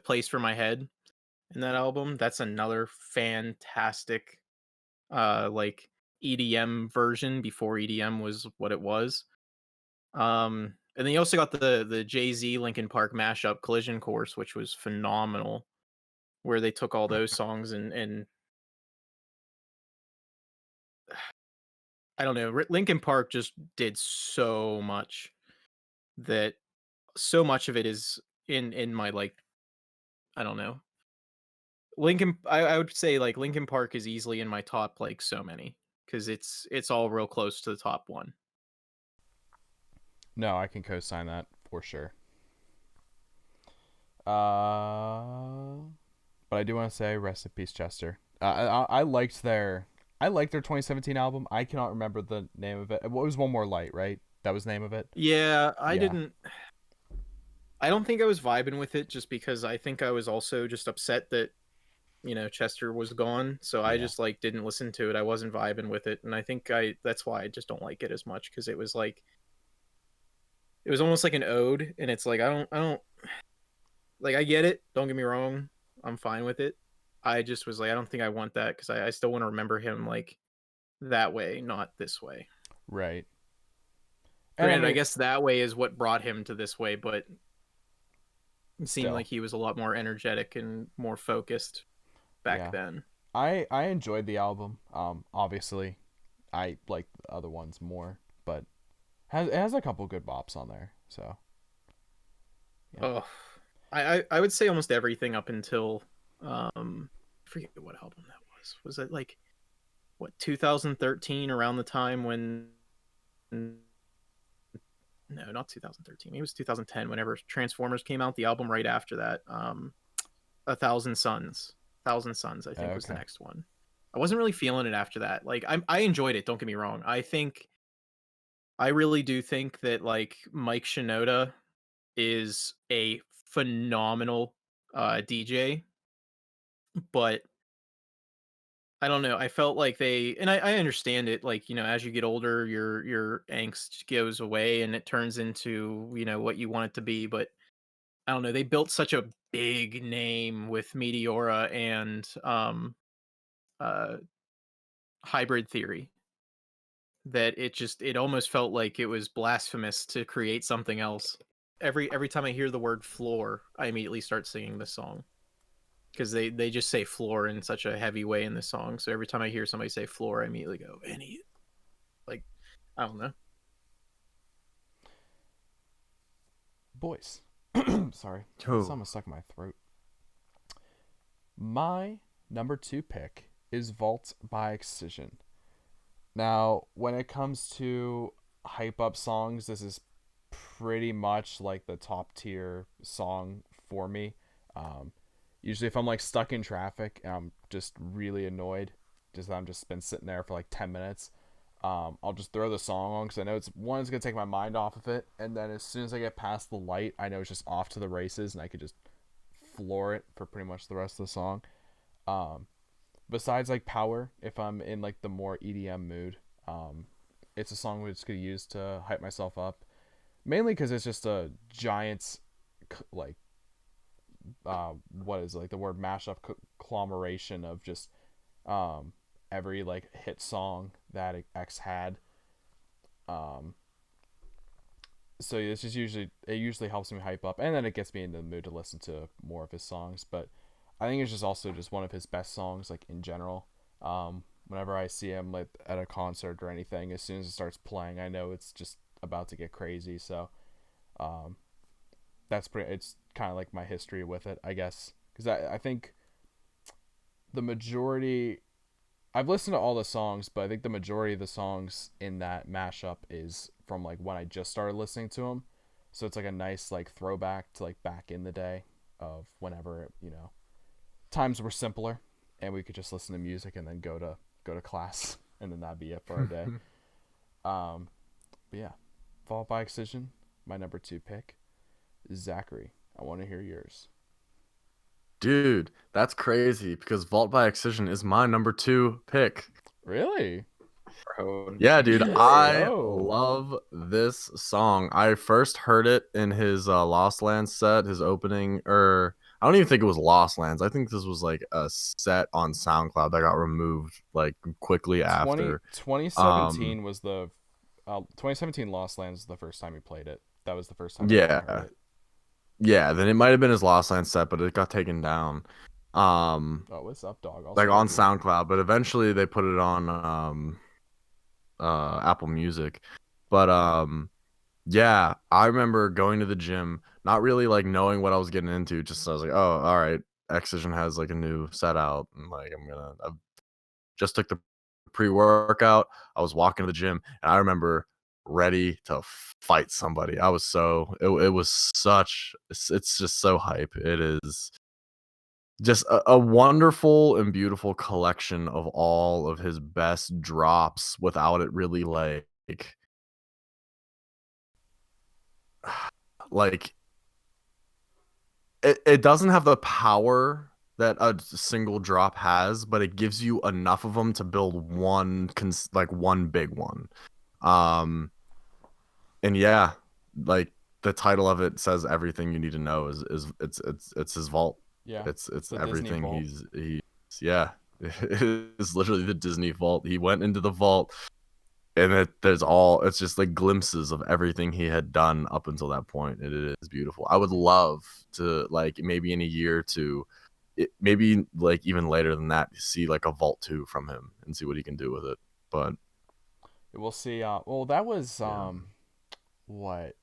Place for My Head in that album. That's another fantastic like EDM version before EDM was what it was. And then you also got the Jay-Z Linkin Park mashup Collision Course, which was phenomenal, where they took all those songs and I don't know, Linkin Park just did so much, that so much of it is in my, like, I don't know. I would say like Linkin Park is easily in my top, like, so many, because it's all real close to the top one. No, I can co-sign that for sure. But I do want to say rest in peace, Chester. I liked their I like their 2017 album. I cannot remember the name of it. What was One More Light, right? That was the name of it. Yeah, Yeah. I don't think I was vibing with it just because I think I was also just upset that Chester was gone, so I Yeah. just like didn't listen to it. I wasn't vibing with it, and I think that's why I just don't like it as much, because it was almost like an ode, and it's like I don't like, I get it, don't get me wrong, I'm fine with it. I just was like, I don't think I want that, because I still want to remember him like that way, not this way. Right. And Granted, I mean, guess that way is what brought him to this way, but it seemed still, like he was a lot more energetic and more focused back yeah. then. I enjoyed the album. Obviously, I like the other ones more, but it has a couple good bops on there. So yeah. Oh, I would say almost everything up until I forget what album that was. Was it like what 2013, around the time when? No, not 2013. Maybe it was 2010. Whenever Transformers came out, the album right after that, A Thousand Suns. Thousand Suns, I think, was the Okay. next one. I wasn't really feeling it after that. Like I enjoyed it. Don't get me wrong. I really do think that like Mike Shinoda is a phenomenal DJ, but I don't know. I felt like and I understand it. Like, as you get older, your angst goes away and it turns into, what you want it to be. But I don't know. They built such a big name with Meteora and uh, Hybrid Theory that it almost felt like it was blasphemous to create something else. Every time I hear the word floor, I immediately start singing this song, because they just say floor in such a heavy way in this song. So every time I hear somebody say floor, I immediately go, any, like, I don't know. Boys. Sorry. Oh. Something stuck in my throat. My number 2 pick is Vault by Excision. Now, when it comes to hype up songs, this is pretty much like the top tier song for me. Um, Usually, if I'm like stuck in traffic and I'm just really annoyed, I'm just been sitting there for like 10 minutes, I'll just throw the song on because I know it's gonna take my mind off of it, and then as soon as I get past the light, I know it's just off to the races, and I could just floor it for pretty much the rest of the song. Um, Besides like Power, if I'm in like the more EDM mood, it's a song which could use to hype myself up, mainly because it's just a giant like what is it, like the word mashup conglomeration of just um every like hit song that X had. um so it's just it usually helps me hype up, and then it gets me in the mood to listen to more of his songs. But I think it's just also just one of his best songs, like in general. Whenever I see him like at a concert or anything, as soon as it starts playing, I know it's just about to get crazy. So um it's kind of like my history with it, I guess, because I think the majority, I've listened to all the songs, but I think the majority of the songs in that mashup is from like when I just started listening to them. So it's like a nice like throwback to like back in the day of whenever, times were simpler and we could just listen to music and then go to class and then that'd be it for our day. But yeah, Fall by Excision, my number 2 pick. Zachary, I want to hear yours. Dude, that's crazy because Vault by Excision is my number 2 pick. Really? Bro. Yeah, dude, I Yo. love this song. I first heard it in his Lost Lands set, his opening, or I don't even think it was Lost Lands. I think this was like a set on SoundCloud that got removed like quickly after. 2017 was the 2017 Lost Lands was the first time he played it. That was the first time I Yeah. heard it. Yeah, then it might have been his Lost Lands set, but it got taken down. Oh, what's up, dog? Like on SoundCloud, but eventually they put it on Apple Music. But yeah, I remember going to the gym, not really like knowing what I was getting into. Just I was like, oh, all right, Excision has like a new set out, and like I just took the pre-workout. I was walking to the gym, and I remember ready to fight somebody. I was it was such, it's just so hype. It is just a wonderful and beautiful collection of all of his best drops without it really like it doesn't have the power that a single drop has, but it gives you enough of them to build one big one. And yeah, like the title of it says everything you need to know is it's his vault. Yeah, It's the Disney everything vault. he's yeah. It's literally the Disney vault. He went into the vault, and it's just like glimpses of everything he had done up until that point. It is beautiful. I would love to, like, maybe in a year or two, maybe like even later than that, see like a Vault 2 from him and see what he can do with it. But We'll see. Well, that was yeah, what,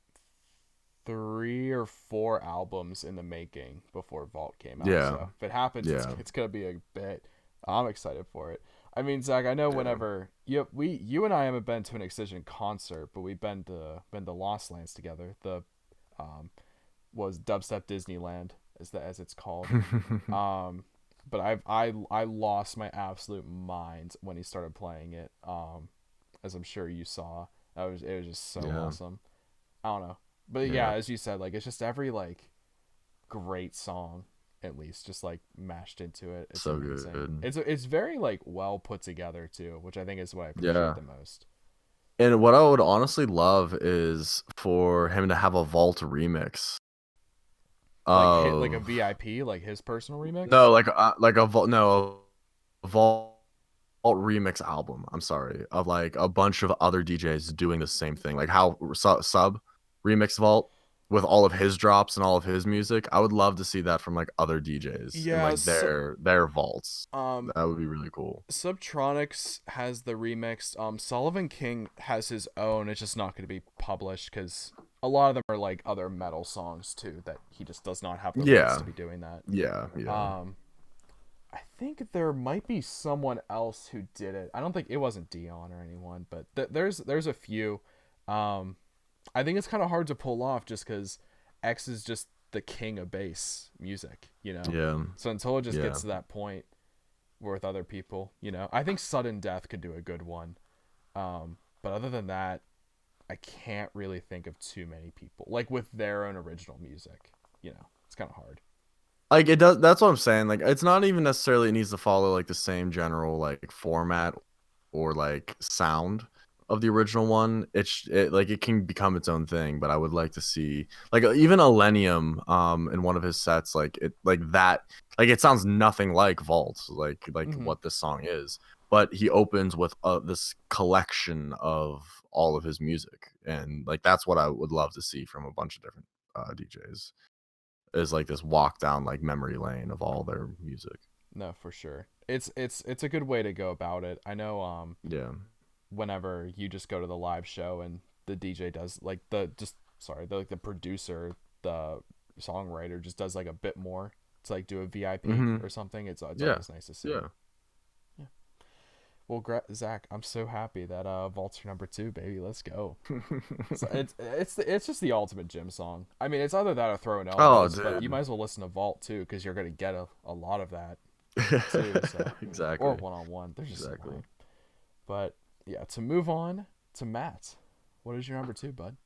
3 or 4 albums in the making before Vault came out. yeah, So if it happens, yeah, it's gonna be a bit. I'm excited for it. I mean, Zach, I know yeah. whenever you and I haven't been to an Excision concert, but we've been to Lost Lands together. The was Dubstep Disneyland as it's called. Um, but I lost my absolute mind when he started playing it. As I'm sure you saw, it was just so Yeah. awesome. I don't know, but yeah, Yeah. as you said, like it's just every like great song at least just like mashed into it. It's So amazing. good. It's very like well put together too, which I think is what I appreciate Yeah. the most. And what I would honestly love is for him to have a Vault remix Like a of VIP, like his personal remix. no, like a Vault, no, a Vault remix album. I'm sorry, of like a bunch of other DJs doing the same thing, like how Sub remix Vault with all of his drops and all of his music. I would love to see that from like other DJs and Yeah, like their vaults. um, That would be really cool. Subtronics has the remixed. Sullivan King has his own. It's just not going to be published because a lot of them are like other metal songs too that he just does not have the rights Yeah. to be doing that. Yeah. I think there might be someone else who did it. I don't think it wasn't Dion or anyone, but there's a few. I think it's kind of hard to pull off just because X is just the king of bass music, you know. Yeah. So until it just Yeah. gets to that point with other people, you know, I think Sudden Death could do a good one. But other than that, I can't really think of too many people like with their own original music. You know, it's kind of hard. Like it does. That's what I'm saying. Like it's not even necessarily it needs to follow like the same general like format or like sound of the original one. Like it can become its own thing. But I would like to see like even Elenium in one of his sets like it like that like it sounds nothing like Vault like Mhm. what this song is. But he opens with this collection of all of his music, and like that's what I would love to see from a bunch of different DJs. Is like this walk down like memory lane of all their music. No, for sure. It's a good way to go about it. I know Yeah. whenever you just go to the live show and the DJ does like the producer, the songwriter just does like a bit more to like do a VIP Mhm. or something. It's Yeah. always nice to see. Yeah. Well, Zach, I'm so happy that Vault's your number 2, baby. Let's go. So it's just the ultimate gym song. I mean, it's either that or Throwing Elbows, but you dude. might as well listen to Vault too because you're gonna get a lot of that too. So Exactly. or one on one. There's just Exactly. so many. But yeah, to move on to Matt, what is your number 2, bud?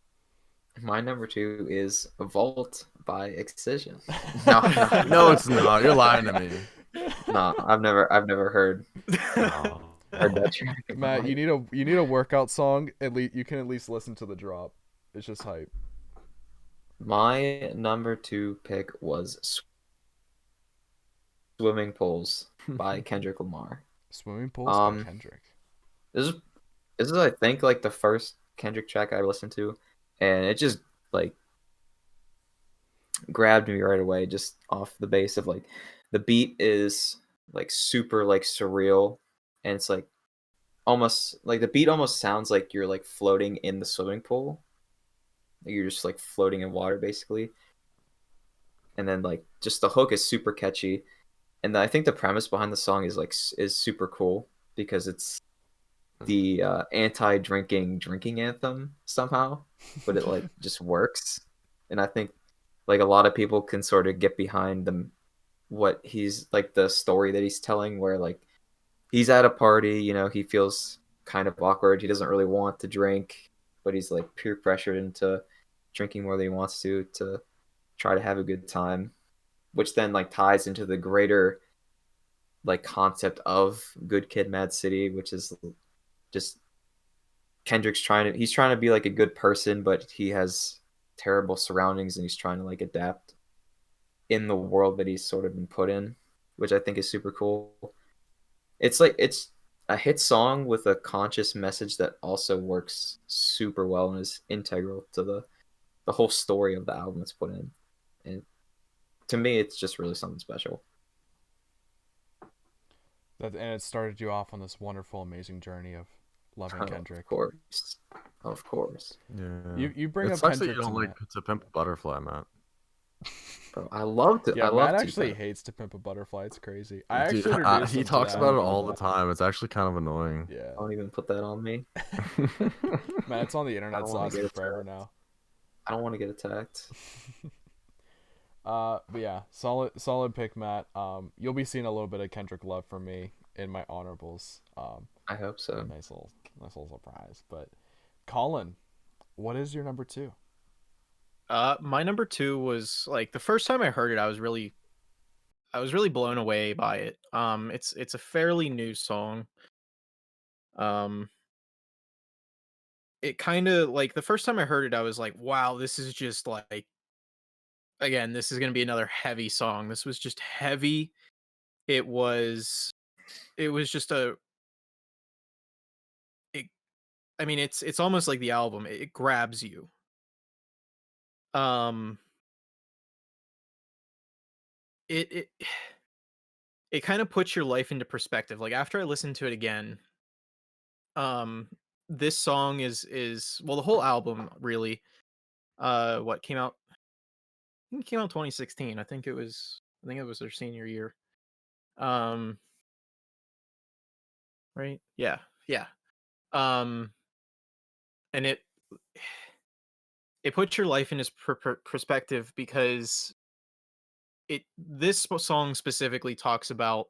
My number 2 is Vault by Excision. No, No, it's not. You're lying to me. no, I've never heard Oh. that track. in my Matt, life. you need a workout song. At least you can at least listen to the drop. It's just hype. My number 2 pick was Swimming Pools by Kendrick Lamar. Swimming Pools by Um, Kendrick. This is this is I think like the first Kendrick track I listened to, and it just like grabbed me right away just off the base of like the beat is like super like surreal, and it's like almost like the beat almost sounds like you're like floating in the swimming pool. Like, you're just like floating in water basically. And then like just the hook is super catchy, and I think the premise behind the song is like is super cool because it's the anti-drinking anthem somehow, but it like just works. And I think like a lot of people can sort of get behind what he's like, the story that he's telling, where like he's at a party, you know, he feels kind of awkward. He doesn't really want to drink, but he's like peer pressured into drinking more than he wants to try to have a good time, which then like ties into the greater like concept of Good Kid, Mad City, which is just Kendrick's he's trying to be like a good person, but he has terrible surroundings and he's trying to like adapt in the world that he's sort of been put in, which I think is super cool. It's like it's a hit song with a conscious message that also works super well and is integral to the whole story of the album it's put in. And to me, it's just really something special. And it started you off on this wonderful, amazing journey of loving Kendrick. Of course. Yeah. You bring it up sucks Kendrick that you don't to like Matt. To Pimp a Butterfly, Matt. Bro, I loved it. Yeah, I love Matt actually Tupac. hates To Pimp a Butterfly. It's crazy. I Dude, actually introduced he him to talks that. about it I all know the time. It's actually kind of annoying. that. Yeah, Don't even put that on me. man, it's on the internet. don't It's wanna lasting get forever attacked. now. I don't want to get attacked. But yeah, solid pick, Matt. You'll be seeing a little bit of Kendrick love from me in my honorables. I hope so. Nice little surprise. But Colin, what is your number 2? My number 2 was like the first time I heard it, I was really blown away by it. It's a fairly new song. It kind of like the first time I heard it, I was like, wow, this is just like, again, this is gonna be another heavy song. This was just heavy. It was just I mean, it's almost like the album. It grabs you. Um, it it kind of puts your life into perspective. Like after I listened to it again, um, this song is well, the whole album really. What came out? I think it came out 2016. I think it was their senior year. Right? Yeah, yeah. Um, and it puts your life in its perspective because this song specifically talks about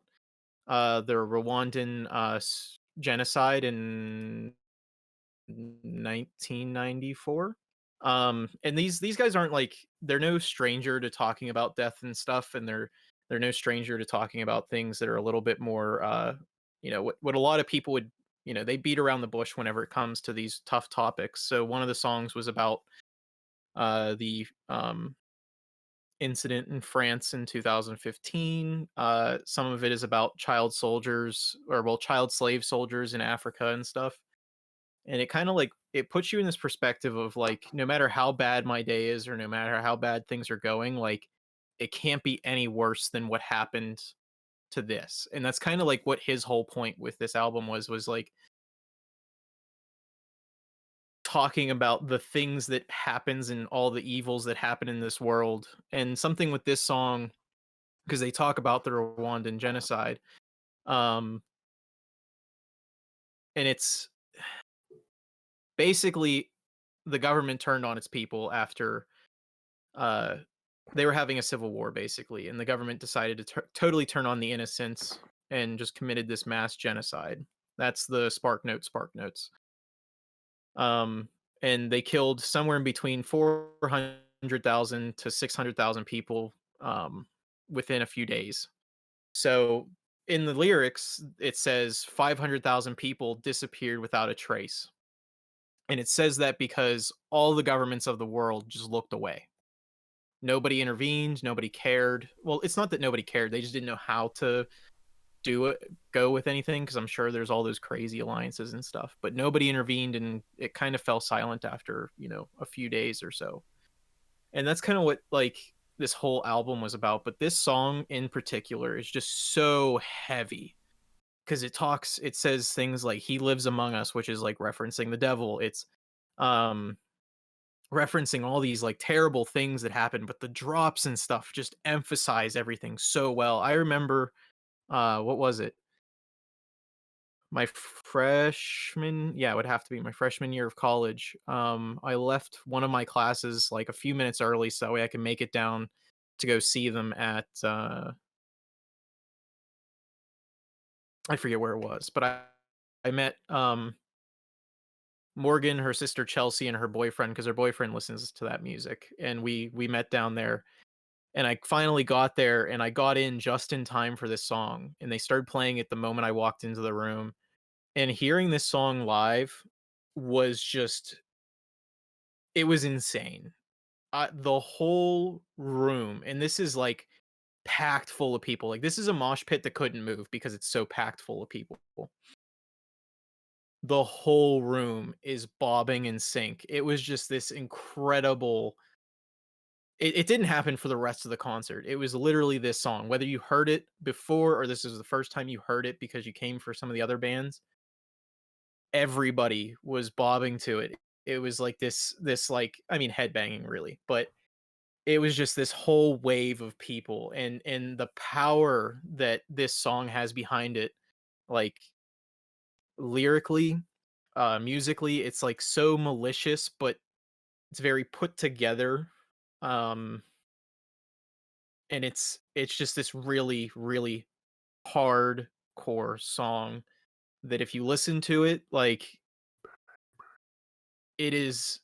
the Rwandan genocide in 1994. And these guys aren't like, they're no stranger to talking about death and stuff, and they're no stranger to talking about things that are a little bit more what a lot of people would, they beat around the bush whenever it comes to these tough topics. So one of the songs was about the incident in France in 2015. Some of it is about child slave soldiers in Africa and stuff. And it kind of like, it puts you in this perspective of like, no matter how bad my day is or no matter how bad things are going, like it can't be any worse than what happened to this. And that's kind of like what his whole point with this album was like talking about the things that happens and all the evils that happen in this world. And something with this song, because they talk about the Rwandan genocide, and it's basically the government turned on its people after they were having a civil war, basically, and the government decided to totally turn on the innocents and just committed this mass genocide. That's the Spark Notes. And they killed somewhere in between 400,000 to 600,000 people within a few days. So in the lyrics, it says 500,000 people disappeared without a trace. And it says that because all the governments of the world just looked away. Nobody intervened, nobody cared. Well, it's not that nobody cared, they just didn't know how to go with anything, because I'm sure there's all those crazy alliances and stuff, but nobody intervened, and it kind of fell silent after a few days or so. And that's kind of what like this whole album was about. But this song in particular is just so heavy because it says things like he lives among us, which is like referencing the devil. It's referencing all these like terrible things that happen, but the drops and stuff just emphasize everything so well. I remember what was it, my freshman, yeah, it would have to be my freshman year of college. I left one of my classes like a few minutes early so that way I can make it down to go see them at I forget where it was, but I met Morgan, her sister Chelsea, and her boyfriend, because her boyfriend listens to that music, and we met down there. And I finally got there, and I got in just in time for this song, and they started playing it the moment I walked into the room. And hearing this song live was just, it was insane. The whole room, and this is like packed full of people. Like, this is a mosh pit that couldn't move because it's so packed full of people. The whole room is bobbing in sync. It was just this incredible. It didn't happen for the rest of the concert. It was literally this song. Whether you heard it before or this is the first time you heard it because you came for some of the other bands, everybody was bobbing to it. It was like this like, I mean, headbanging really, but it was just this whole wave of people, and the power that this song has behind it, like lyrically, musically, it's like so malicious, but it's very put together. Um, and it's just this really, really hardcore song that if you listen to it, like it's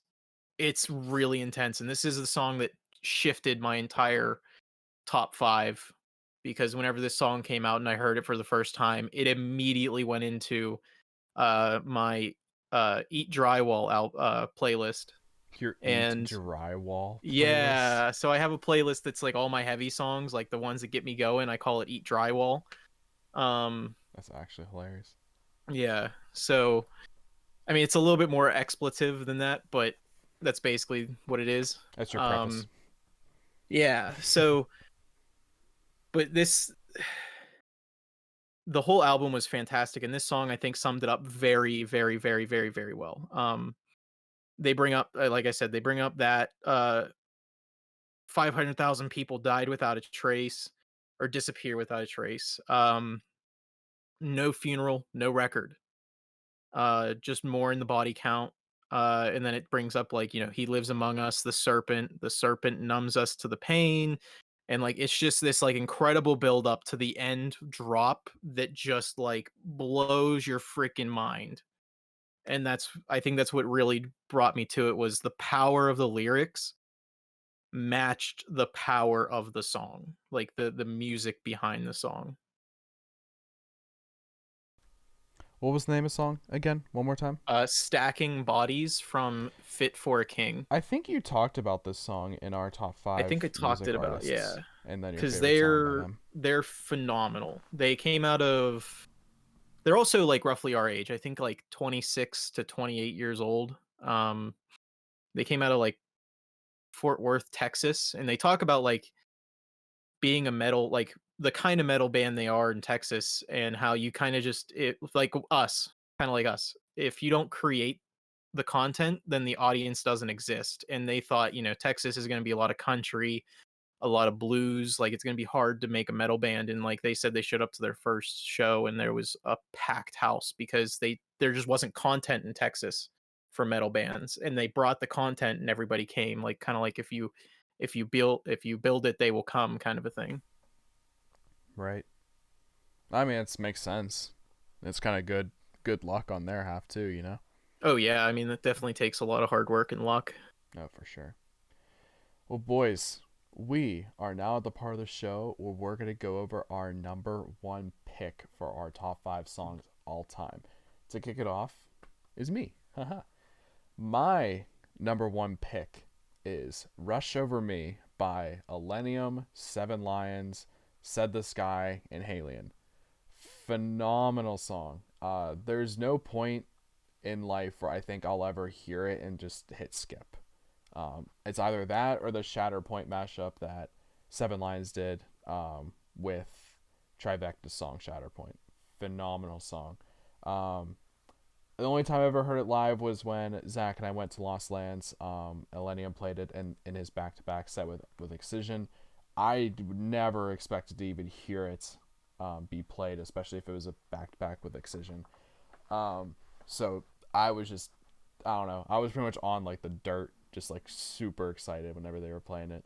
really intense. And this is the song that shifted my entire top 5, because whenever this song came out and I heard it for the first time, it immediately went into my Eat Drywall playlist. Your And drywall. yeah, so I have a playlist that's like all my heavy songs, like the ones that get me going. I call it Eat Drywall. That's actually hilarious. Yeah. So I mean, it's a little bit more expletive than that, but that's basically what it is. That's your preface. Yeah. So, but the whole album was fantastic, and this song I think summed it up very, very, very, very, very well. They bring up, like I said, they bring up that 500,000 people died without a trace, or disappear without a trace. No funeral, no record. Just more in the body count. And then it brings up, like, he lives among us, the serpent numbs us to the pain. And like, it's just this like incredible build up to the end drop that just like blows your freaking mind. And I think that's what really brought me to it, was the power of the lyrics matched the power of the song, like the music behind the song. What was the name of the song again? One more time. Stacking Bodies from Fit for a King. I think you talked about this song in our top 5. I think I talked music it about, artists, yeah. and then Because they're they're phenomenal. They came out of, they're also like roughly our age. I think like 26 to 28 years old. They came out of like Fort Worth, Texas, and they talk about like being a metal, like the kind of metal band they are in Texas, and how you kind of just, like us, kind of like us. If you don't create the content, then the audience doesn't exist. And they thought, Texas is going to be a lot of country, a lot of blues, like it's going to be hard to make a metal band. And like they said, they showed up to their first show and there was a packed house, because there just wasn't content in Texas for metal bands, and they brought the content and everybody came, like kind of like if you build it, they will come, kind of a thing. right. I mean, it makes sense. It's kind of good luck on their half too, Oh yeah, I mean, that definitely takes a lot of hard work and luck. Oh, for sure. Well, boys, we are now at the part of the show where we're going to go over our number 1 pick for our top 5 songs all time. To kick it off is me. My number 1 pick is Rush Over Me by Illenium, Seven Lions, Said the Sky, and Halion. Phenomenal song. There's no point in life where I think I'll ever hear it and just hit skip. It's either that or the Shatterpoint mashup that Seven Lions did with Trivecta's song Shatterpoint. Phenomenal song. The only time I ever heard it live was when Zach and I went to Lost Lands. Illenium played it in his back-to-back set with Excision. I never expected to even hear it be played, especially if it was a back-to-back with Excision. So I was just, I don't know, I was pretty much on like the dirt, just like super excited whenever they were playing it.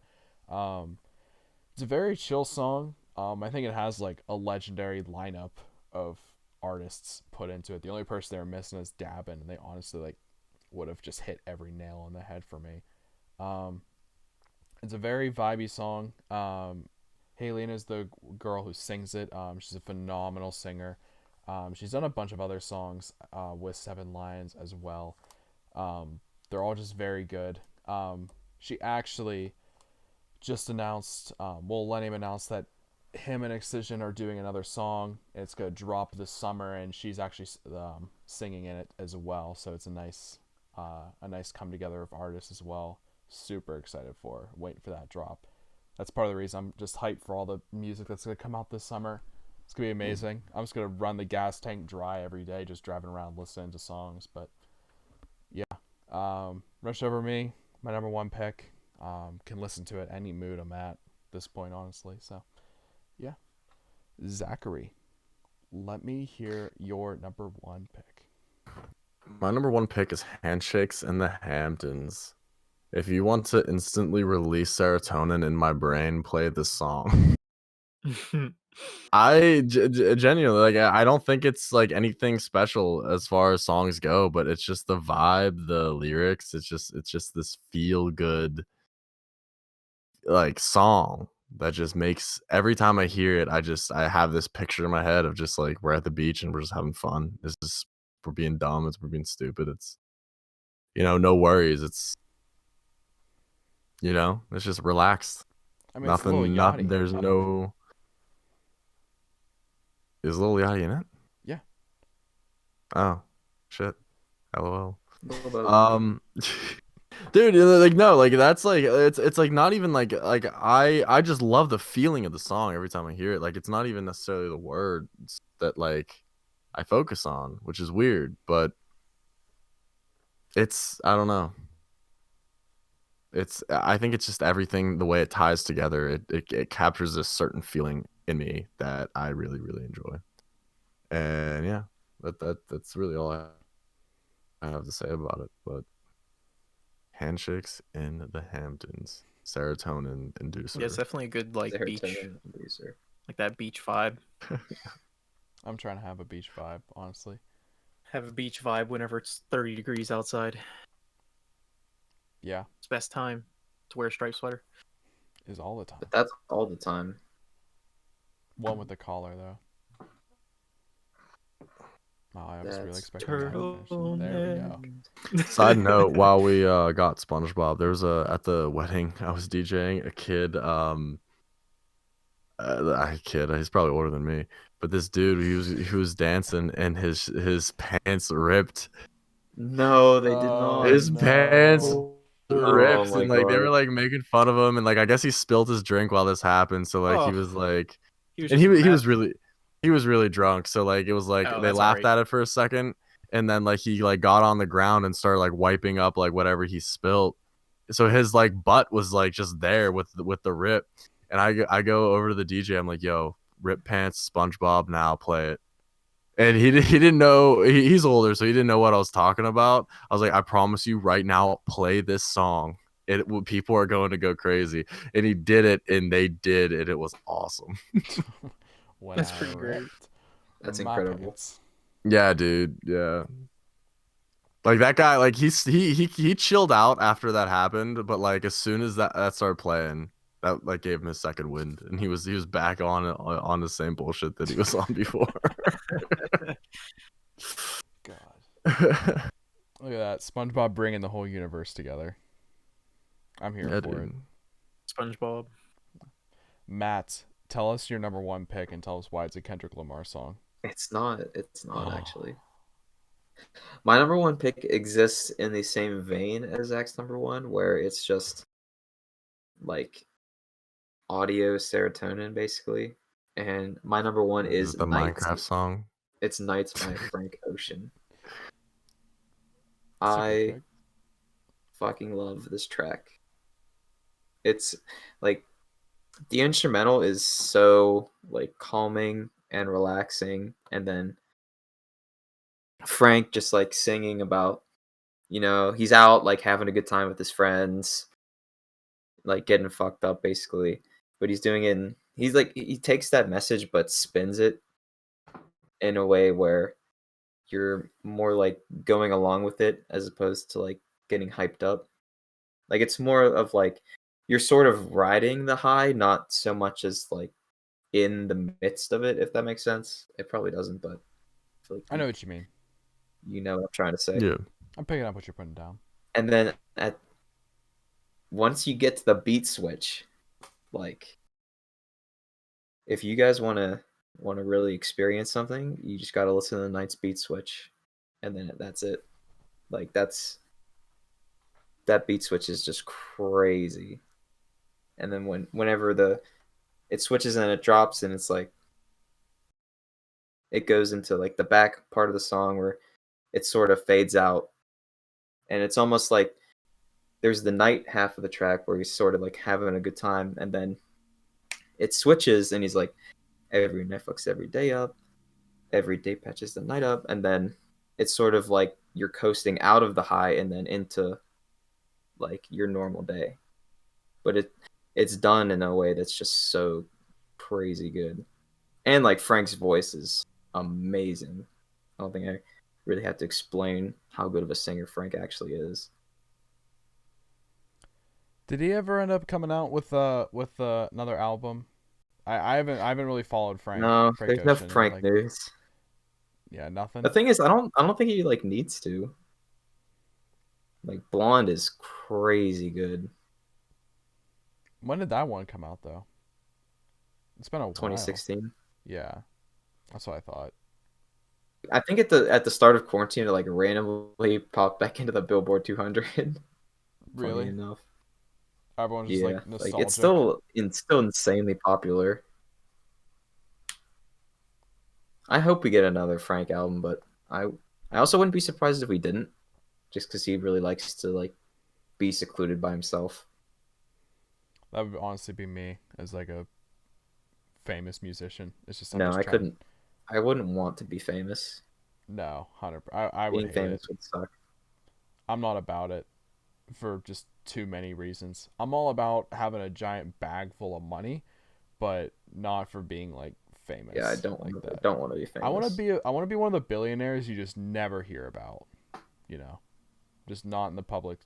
It's a very chill song. I think it has like a legendary lineup of artists put into it. The only person they were missing is Dabin, and they honestly like would have just hit every nail on the head for me. Um, it's a very vibey song. Haylene is the girl who sings it. She's a phenomenal singer. She's done a bunch of other songs with Seven Lions as well. They're all just very good. She actually just announced, Lenny announced that him and Excision are doing another song. It's gonna drop this summer, and she's actually singing in it as well. So it's a nice come together of artists as well. Super excited for, waiting for that drop. That's part of the reason I'm just hyped for all the music that's gonna come out this summer. It's gonna be amazing. I'm just gonna run the gas tank dry every day, just driving around listening to songs. But yeah, Rush Over Me, my number one pick. Can listen to it any mood I'm at this point, honestly. So yeah, Zachary, let me hear your number one pick. My number one pick is Handshakes in the Hamptons. If you want to instantly release serotonin in my brain, play this song. I genuinely like. I don't think it's like anything special as far as songs go, but it's just the vibe, the lyrics. It's just this feel good like song that just makes every time I hear it, I have this picture in my head of just like we're at the beach and we're just having fun. It's just we're being dumb. We're being stupid. It's no worries. It's it's just relaxed. I mean, it's a little Nothing. yachty. There's no. Is Lil Yachty in it? Yeah. Oh, shit. LOL. Little bit. Dude, like no, like that's like it's like not even like I just love the feeling of the song every time I hear it. Like it's not even necessarily the words that like I focus on, which is weird, but it's I don't know. I think it's just everything, the way it ties together. It captures a certain feeling in me that I really really enjoy. And yeah, that's really all I have to say about it. But Handshakes in the Hamptons, serotonin inducer. Yeah, it's definitely a good like beach, Serotonin inducer. like that beach vibe. I'm trying to have a beach vibe, honestly. Have a beach vibe whenever it's 30 degrees outside. Yeah, It's best time to wear a striped sweater. is all the time. But that's all the time. One with the collar though. Oh, I was really That's expecting that to finish. There we go. Side note: while we got SpongeBob, there was at the wedding I was DJing a kid. He's probably older than me, but this dude he was dancing and his pants ripped. No, they did Oh, not. His pants ripped, my and like they were God. like making fun of him, and like I guess he spilled his drink while this happened. So like he Oh. was like, He was and just he mad. was really drunk. So like it was like Oh, they that's laughed alright. at it for a second, and then like he like got on the ground and started like wiping up like whatever he spilled. So his like butt was like just there with the rip, and I go over to the DJ. I'm like, yo, rip pants, SpongeBob, now play it. And he didn't know, he's older, so he didn't know what I was talking about. I was like, I promise you right now, play this song. People are going to go crazy. And he did it, and they did, and it was awesome. When That's I pretty great. ripped That's my incredible. pants. Yeah, dude. Yeah. Like that guy, like he chilled out after that happened, but like as soon as that started playing, that like gave him his second wind, and he was back on the same bullshit that he was on before. God. Look at that. SpongeBob bringing the whole universe together. I'm here Yeah, for it. dude. SpongeBob. Matt, tell us your number one pick and tell us why it's a Kendrick Lamar song. It's not actually. My number one pick exists in the same vein as Zach's number one, where it's just like audio serotonin basically. And my number one is the Nights. Minecraft song. It's Nights by Frank Ocean. That's a good I pick. fucking love this track. It's like the instrumental is so like calming and relaxing, and then Frank just like singing about, he's out like having a good time with his friends, like getting fucked up basically, but he's doing it he's like he takes that message but spins it in a way where you're more like going along with it as opposed to like getting hyped up. Like it's more of like you're sort of riding the high, not so much as like in the midst of it, if that makes sense. It probably doesn't, but I feel like I know what you mean. you know what I'm trying to say. Yeah. I'm picking up what you're putting down. And then once you get to the beat switch, like if you guys want to really experience something, you just got to listen to the Night's beat switch, and then that's it. Like that beat switch is just crazy. And then whenever it switches and it drops and it's like it goes into like the back part of the song where it sort of fades out, and it's almost like there's the night half of the track where he's sort of like having a good time, and then it switches and he's like, every night fucks every day up, every day patches the night up, and then it's sort of like you're coasting out of the high and then into like your normal day. But it's done in a way that's just so crazy good. And like Frank's voice is amazing. I don't think I really have to explain how good of a singer Frank actually is. Did he ever end up coming out with another album? I haven't really followed Frank. No, Frank there's no Ocean, Frank like, news. Yeah, nothing. The thing is, I don't think he like needs to. Like Blonde is crazy good. When did that one come out though? It's been a while. 2016. Yeah, that's what I thought. I think at the start of quarantine, it like randomly popped back into the Billboard 200. Really? Funny enough. Everyone's just Yeah, like like nostalgic. it's still insanely popular. I hope we get another Frank album, but I also wouldn't be surprised if we didn't, just because he really likes to like be secluded by himself. That would honestly be me as like a famous musician. It's just I'm No, just I trying- couldn't. I wouldn't want to be famous. No, 100. I would Being hate famous it. would suck. I'm not about it for just too many reasons. I'm all about having a giant bag full of money, but not for being like famous. Yeah, I don't like want. that. Don't want to be famous. I want to be one of the billionaires you just never hear about. You know, just not in the public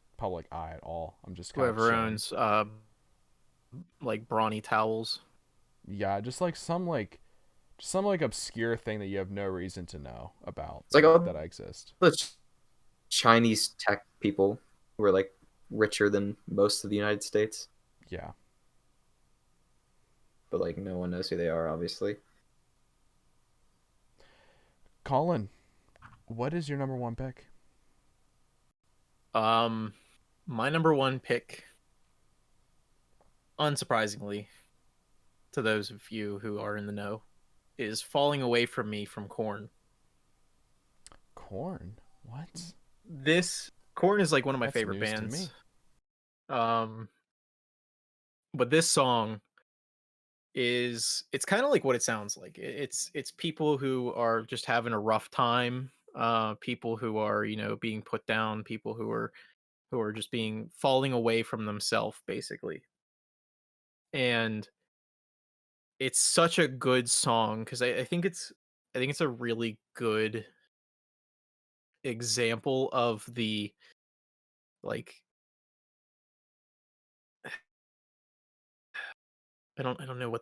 eye at all. I'm just kind of Whoever chilling. owns like brawny towels. Yeah, just like some obscure thing that you have no reason to know about. It's like all that I exist. the Chinese tech people who are like richer than most of the United States, Yeah. but like no one knows who they are, obviously. Colin, what is your number one pick? My number one pick, unsurprisingly, to those of you who are in the know, is "Falling Away from Me" from Korn. Korn. What? This Korn is like one of my That's favorite news to bands. me. But this song it's kind of like what it sounds like. It's people who are just having a rough time, people who are, being put down, people who are just being falling away from themselves, basically. And it's such a good song because I think it's a really good example of the, like, I don't know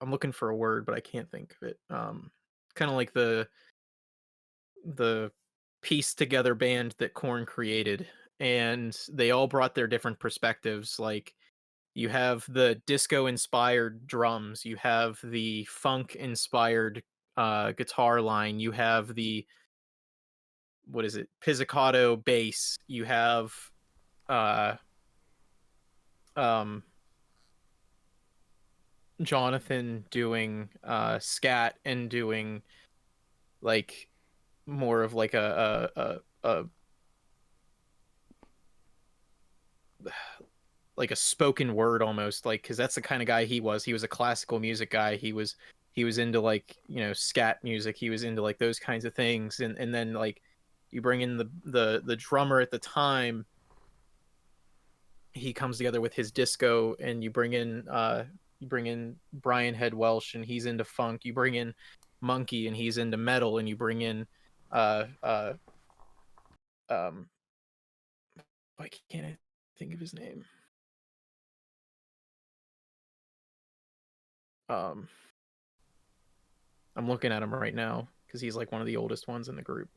I'm looking for a word, but I can't think of it. Kind of like the piece together band that Korn created, and they all brought their different perspectives. Like, you have the disco inspired drums, you have the funk inspired guitar line, you have the, what is it, pizzicato bass, you have uh um Jonathan doing scat and doing like more of like a like a spoken word almost, like, because that's the kind of guy he was a classical music guy. He was into, like, scat music, he was into like those kinds of things, and then like you bring in the drummer at the time, he comes together with his disco, and you bring in Brian Head Welsh and he's into funk, you bring in Monkey and he's into metal, and you bring in uh why can't I think of his name? I'm looking at him right now because he's like one of the oldest ones in the group.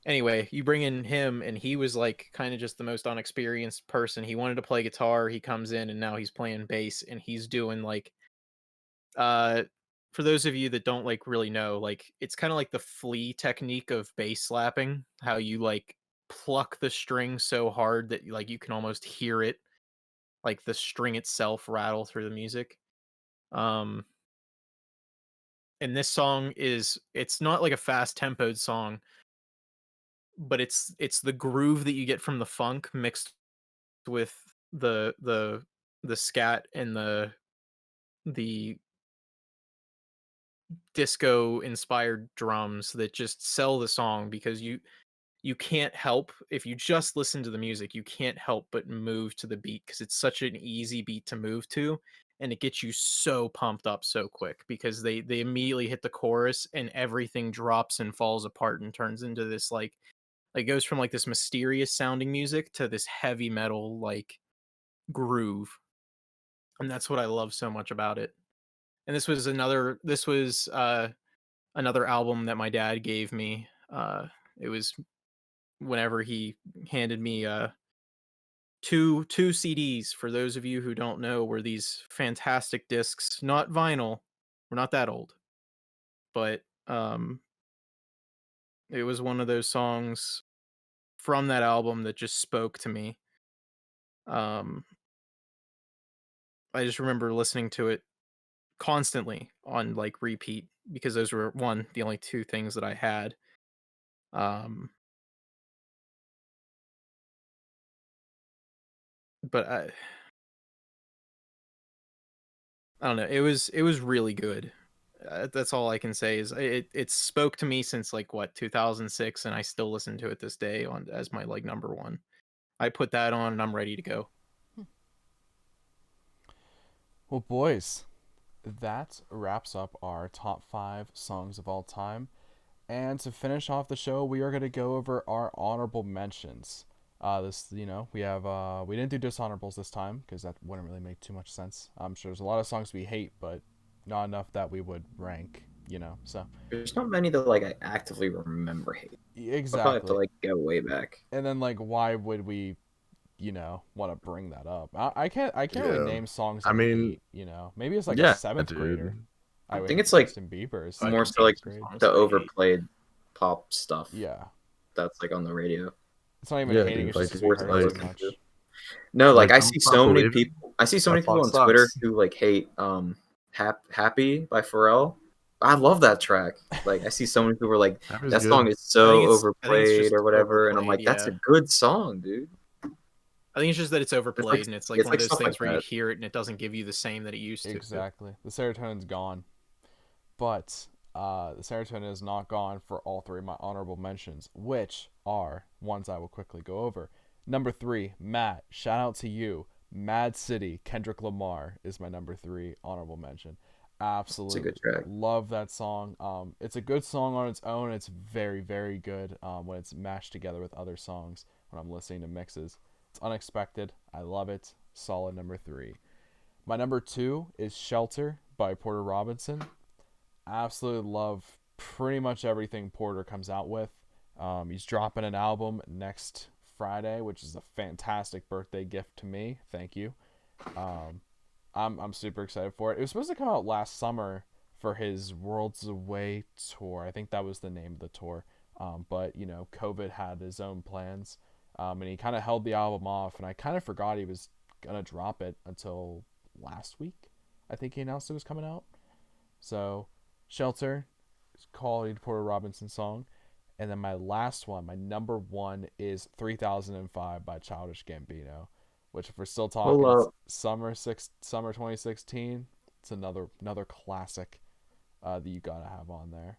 Anyway, you bring in him, and he was like kind of just the most unexperienced person. He wanted to play guitar. He comes in, and now he's playing bass, and he's doing like, for those of you that don't like really know, like it's kind of like the Flea technique of bass slapping, how you like pluck the string so hard that like you can almost hear it, like the string itself rattle through the music. Um, and this song it's not like a fast tempoed song, but it's the groove that you get from the funk mixed with the scat and the disco inspired drums that just sell the song, because you can't help, if you just listen to the music, you can't help but move to the beat because it's such an easy beat to move to, and it gets you so pumped up so quick because they immediately hit the chorus and everything drops and falls apart and turns into this like goes from like this mysterious sounding music to this heavy metal like groove. And that's what I love so much about it. And this was another album that my dad gave me. It was whenever he handed me two CDs. For those of you who don't know, were these fantastic discs, not vinyl. We're not that old, but it was one of those songs from that album that just spoke to me. Um, I just remember listening to it constantly on like repeat because those were the only two things that I had. Um, but I don't know. It was really good. That's all I can say is it spoke to me since like what 2006, and I still listen to it this day on as my like number one. I put that on and I'm ready to go. Well, boys, that wraps up our top 5 songs of all time. And to finish off the show, we are going to go over our honorable mentions. We didn't do dishonorables this time because that wouldn't really make too much sense. I'm sure there's a lot of songs we hate, but not enough that we would rank, so. There's not many that like I actively remember hating. I'll probably have to Exactly. like go way back. And then like, why would we, want to bring that up? I can't really Yeah. name songs I I mean, hate, Maybe it's like yeah, a 7th dude. grader. I would think hate it's like Justin Bieber's. I more can so like name some songs the that I hate. overplayed pop stuff Yeah. that's like on the radio. It's not even Yeah, hating, dude, it's like, just it's we worth heard a it too listen much. to. No, like I Don't see Stop so many Believing. people. I see so That many people on song Twitter sucks. who like hate "Happy" by Pharrell. I love that track. Like I see so many people are like That was that good. song is I so think it's just overplayed or whatever, and I'm overplayed, like, that's a yeah. good song, dude. I think it's just that it's overplayed, and it's like it's one like of those stuff things like where you that. hear it and it doesn't give you the same that it used to. Exactly. The serotonin's gone. But the serotonin is not gone for all 3 of my honorable mentions, which are ones I will quickly go over. Number 3, Matt, shout out to you. Mad City, Kendrick Lamar is my number 3 honorable mention. Absolutely It's a good track. love that song. It's a good song on its own. It's very, very good when it's mashed together with other songs when I'm listening to mixes. It's unexpected. I love it. Solid number 3. My number 2 is Shelter by Porter Robinson. Absolutely love pretty much everything Porter comes out with. He's dropping an album next Friday, which is a fantastic birthday gift to me. Thank you. I'm super excited for it. It was supposed to come out last summer for his Worlds Away tour. I think that was the name of the tour. But COVID had his own plans, and he kind of held the album off. And I kind of forgot he was gonna drop it until last week. I think he announced it was coming out. So, Shelter, quality Porter Robinson song. And then my last one, my number 1 is 3005 by Childish Gambino, which if we're still talking summer 2016, it's another classic that you gotta have on there.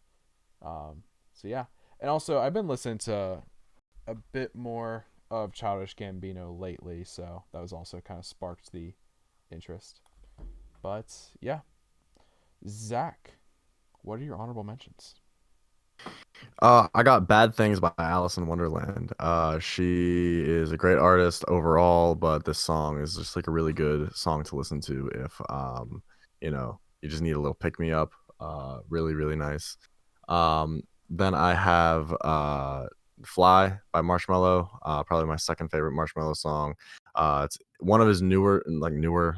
So yeah, and also I've been listening to a bit more of Childish Gambino lately, so that was also kind of sparked the interest. But yeah, Zach, What are your honorable mentions? I got Bad Things by Alice in Wonderland. She is a great artist overall, but this song is just like a really good song to listen to if you just need a little pick me up. Really, really nice. Then I have Fly by Marshmello, probably my second favorite Marshmello song. It's one of his newer,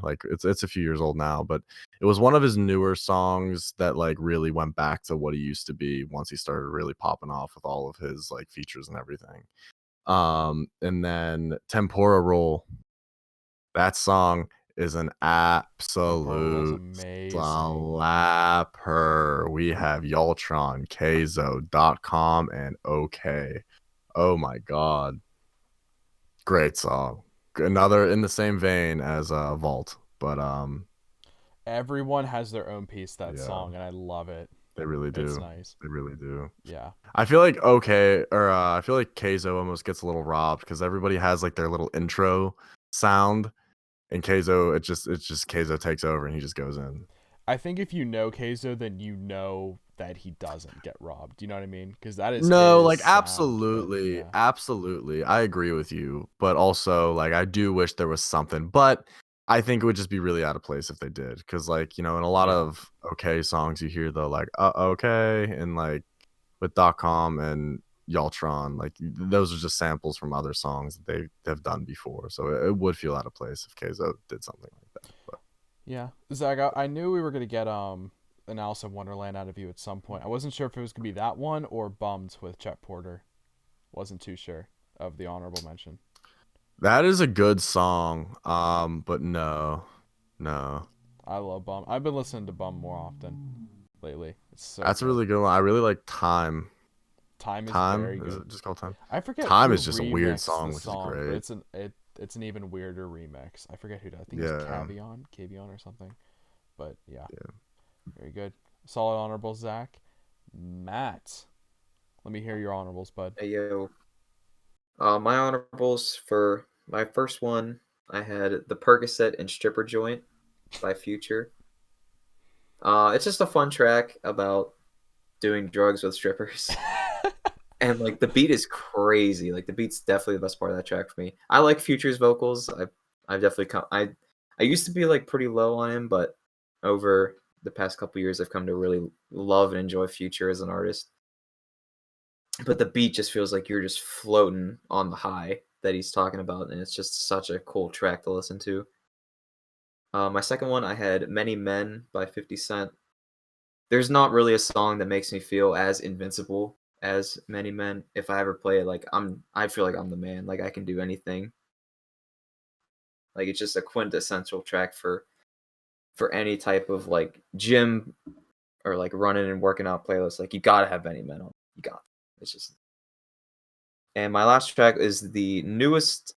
like it's a few years old now, but it was one of his newer songs that like really went back to what he used to be once he started really popping off with all of his like features and everything. And then Tempura Roll, that song is an Roll's absolute amazing. slapper. We have Yultron, Keizo.com, and OK. Oh my god. Great song. Another in the same vein as Vault, but Everyone has their own piece of that Yeah. song, and I love it. they really do. It's nice. They really do. Yeah. I feel like I feel like Keizo almost gets a little robbed because everybody has like their little intro sound, and Keizo it's just Keizo takes over and he just goes in. I think if you know Keizo, then you know that he doesn't get robbed. Do you know what I mean? Because that is No, his like sound, but, absolutely, yeah. absolutely. I agree with you, but also like I do wish there was something, but I think it would just be really out of place if they did, because like in a lot Yeah. of OK songs you hear the like OK and like with .com and Yultron, like those are just samples from other songs that they have done before, so it would feel out of place if Keizo did something like that. But Yeah. Zach, I knew we were gonna get an Alice in Wonderland out of you at some point. I wasn't sure if it was gonna be that one or Bummed with Chet Porter. Wasn't too sure of the honorable mention. that is a good song, but no. I love Bum. I've been listening to Bum more often lately. It's so That's a good. really good one. I really like Time. Time is very Time? Is good. it just called Time? I forget Time who is just a weird remixed song, the which is song, but great. it's an even weirder remix. I forget who did. I think Yeah. it's Cavion or something. But yeah, Yeah. very good. Solid honorables, Zach. Matt, let me hear your honorables, bud. Hey, yo. My honorables for my first one, I had the Percocet and Stripper Joint by Future. It's just a fun track about doing drugs with strippers. And like the beat is crazy. Like the beat's definitely the best part of that track for me. I like Future's vocals. I've definitely come I used to be like pretty low on him, but over the past couple years I've come to really love and enjoy Future as an artist. But the beat just feels like you're just floating on the high that he's talking about, and it's just such a cool track to listen to. My second one, I had Many Men by 50 Cent. There's not really a song that makes me feel as invincible as Many Men. If I ever play it, like I feel like I'm the man. Like I can do anything. Like it's just a quintessential track for any type of like gym or like running and working out playlist. Like you gotta have Many Men on. You got it. It's just. And my last track is the newest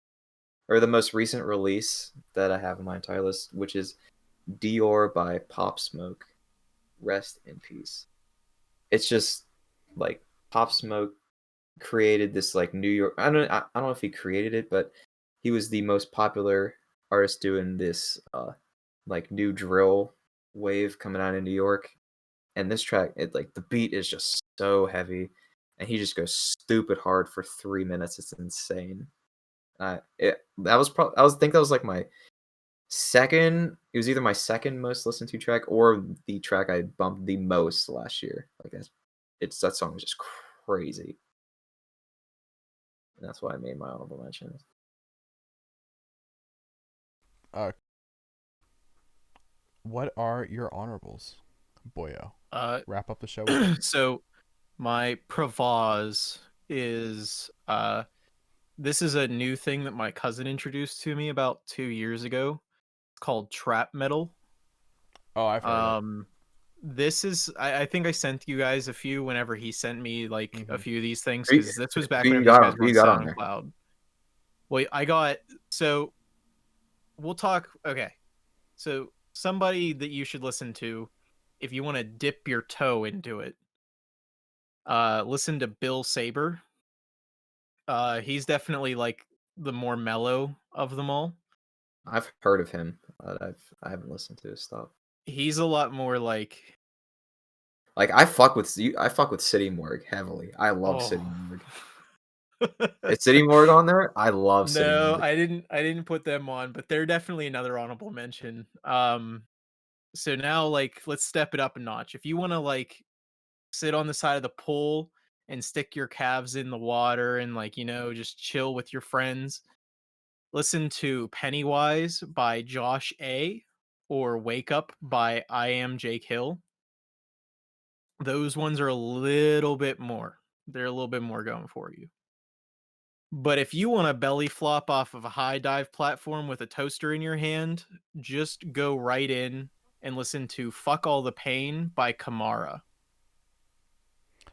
or the most recent release that I have in my entire list, which is Dior by Pop Smoke. Rest in peace. It's just like Pop Smoke created this like New York. I don't know if he created it, but he was the most popular artist doing this like new drill wave coming out in New York. And this track, it like the beat is just so heavy, and he just goes stupid hard for 3 minutes. It's insane. I think that was like my second. It was either my second most listened to track or the track I bumped the most last year. Like that song was just crazy. And that's why I made my honorable mentions. What are your honorables, boyo? Wrap up the show. So my Pravaz is this is a new thing that my cousin introduced to me about 2 years ago. It's called trap metal. Oh, I've heard it. This is I think I sent you guys a few whenever he sent me like a few of these things, Who you- because this was back who when you these got guys on- were who on you got on there? SoundCloud. Wait, I got so we'll talk. Okay, so somebody that you should listen to if you want to dip your toe into it. Listen to Bill Saber. He's definitely like the more mellow of them all. I've heard of him, but I haven't listened to his stuff. He's a lot more like Like I fuck with City Morgue heavily. I love City Morgue. Is City Morgue on there? I love City No, Morgue. I didn't put them on, but they're definitely another honorable mention. So now like let's step it up a notch. If you want to like sit on the side of the pool and stick your calves in the water and like, just chill with your friends, listen to Pennywise by Josh A or Wake Up by I Am Jake Hill. Those ones are a little bit more. They're a little bit more going for you. But if you want to belly flop off of a high dive platform with a toaster in your hand, just go right in and listen to Fuck All the Pain by Kamara.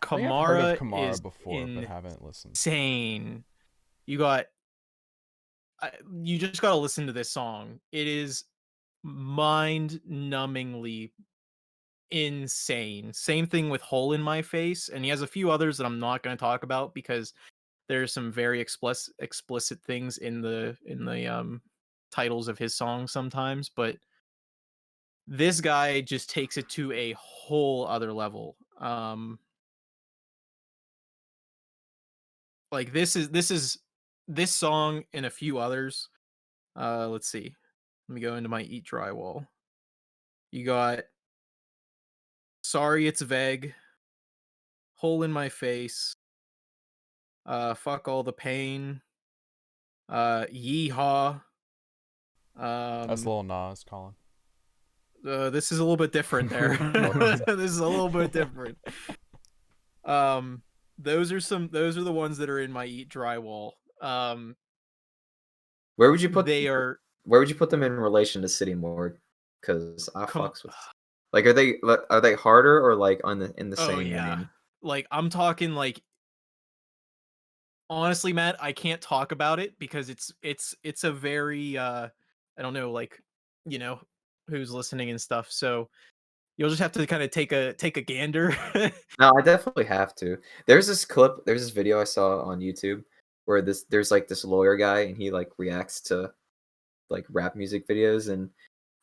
I think I've heard of Kamara Kamara is before, but haven't listened. insane. You just got to listen to this song. It is mind-numbingly insane. Same thing with Hole in My Face, and he has a few others that I'm not going to talk about because there's some very explicit things in the titles of his songs sometimes, but this guy just takes it to a whole other level. Like this song and a few others. Let's see. Let me go into my Eat Drywall. You got Sorry It's Vague, Hole in My Face, Fuck All the Pain, Yeehaw. That's Lil Nas, Colin. This is a little bit different there. This is a little bit different. Those are the ones that are in my Eat Drywall. Where would you put Where would you put them in relation to City Morgue? Because I fucks with. Like, are they harder or like in the same vein? Like I'm talking like. Honestly, Matt, I can't talk about it because it's a very I don't know, like, who's listening and stuff. So you'll just have to kind of take a gander. No, I definitely have to. There's this video I saw on YouTube where there's like this lawyer guy and he like reacts to like rap music videos and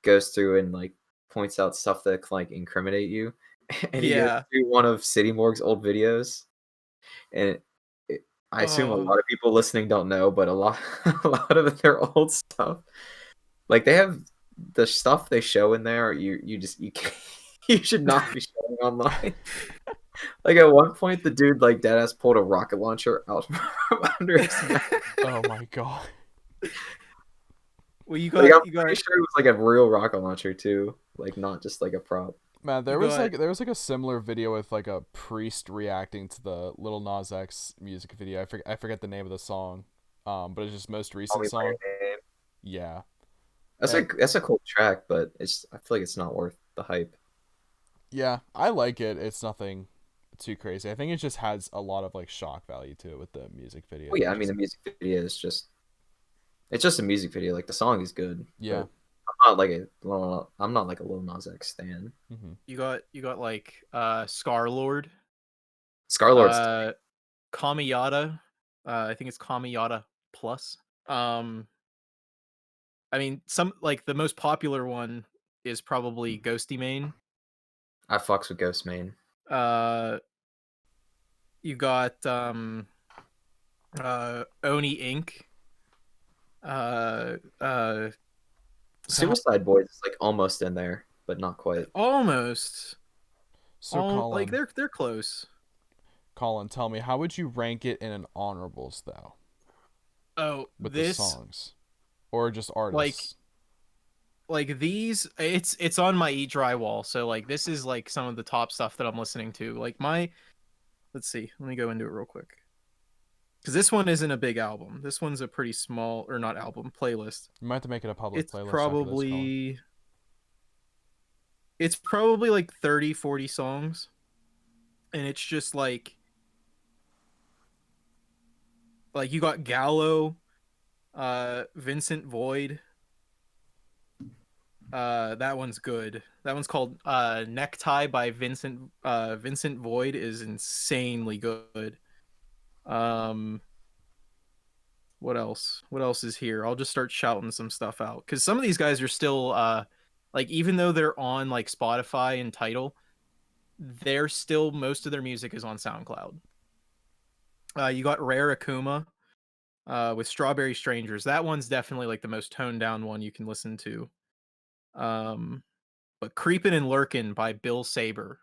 goes through and like points out stuff that can like incriminate you. And he goes through one of City Morgue's old videos, and I assume a lot of people listening don't know, but a lot of their old stuff, like they have the stuff they show in there. You can't, you should not be showing online. Like at one point, the dude like deadass pulled a rocket launcher out from under his neck. Oh my god! Well, I'm pretty sure it was like a real rocket launcher too, like not just like a prop. Man, there was like a similar video with like a priest reacting to the Lil Nas X music video. I forget the name of the song, but it's just most recent song. Yeah, that's a cool track, but I feel like it's not worth the hype. Yeah, I like it. It's nothing too crazy. I think it just has a lot of like shock value to it with the music video. Well, yeah, I mean the music video is just a music video. Like the song is good. Yeah. I'm not like a Lil Nas X stan. Mm-hmm. You got like Scarlord. Scarlord's Kamiyata. I think it's Kamiyata Plus. I mean, some like the most popular one is probably Ghosty Mane. I fucks with Ghost Mane. You got Oni Inc. Suicide Boys is like almost in there, but not quite. Almost. So Colin, like they're close. Colin, tell me, how would you rank it in an honorables though? Oh, with the songs, or just artists? Like these, it's on my Eat Drywall. So like this is like some of the top stuff that I'm listening to. Like let's see, let me go into it real quick. Because this one isn't a big album. This one's a pretty small, or not album, playlist. You might have to make it a public playlist. It's probably like 30, 40 songs. And it's just like you got Gallo, Vincent Void. That one's good. That one's called Necktie by Vincent Void is insanely good. What else is here? I'll just start shouting some stuff out because some of these guys are still like, even though they're on like Spotify and Tidal, they're still, most of their music is on SoundCloud. You got Rare Akuma with Strawberry Strangers. That one's definitely like the most toned down one you can listen to. But Creepin' and Lurkin' by Bill Saber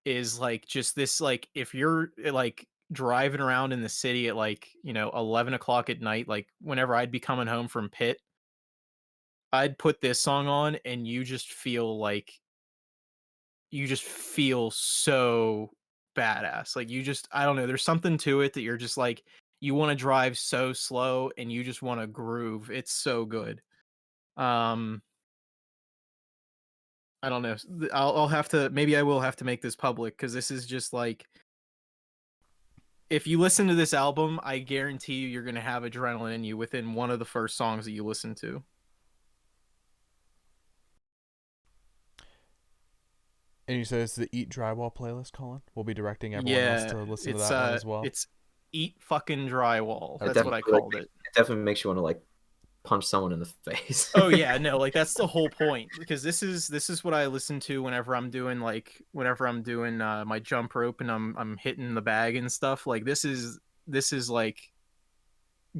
is like just this, like, if you're like driving around in the city at like, 11 o'clock at night, like whenever I'd be coming home from pit, I'd put this song on and you just feel so badass. Like, I don't know, there's something to it that you're just like, you want to drive so slow and you just want to groove. It's so good. I don't know. I'll have to, maybe I will have to make this public, because this is just like, if you listen to this album, I guarantee you're going to have adrenaline in you within one of the first songs that you listen to. And you said it's the Eat Drywall playlist, Colin? We'll be directing everyone else to listen to that one as well. It's Eat Fucking Drywall. It That's what I called it. It definitely makes you want to like punch someone in the face. Oh yeah, no, like that's the whole point, because this is what I listen to whenever I'm doing my jump rope and I'm hitting the bag and stuff. Like this is like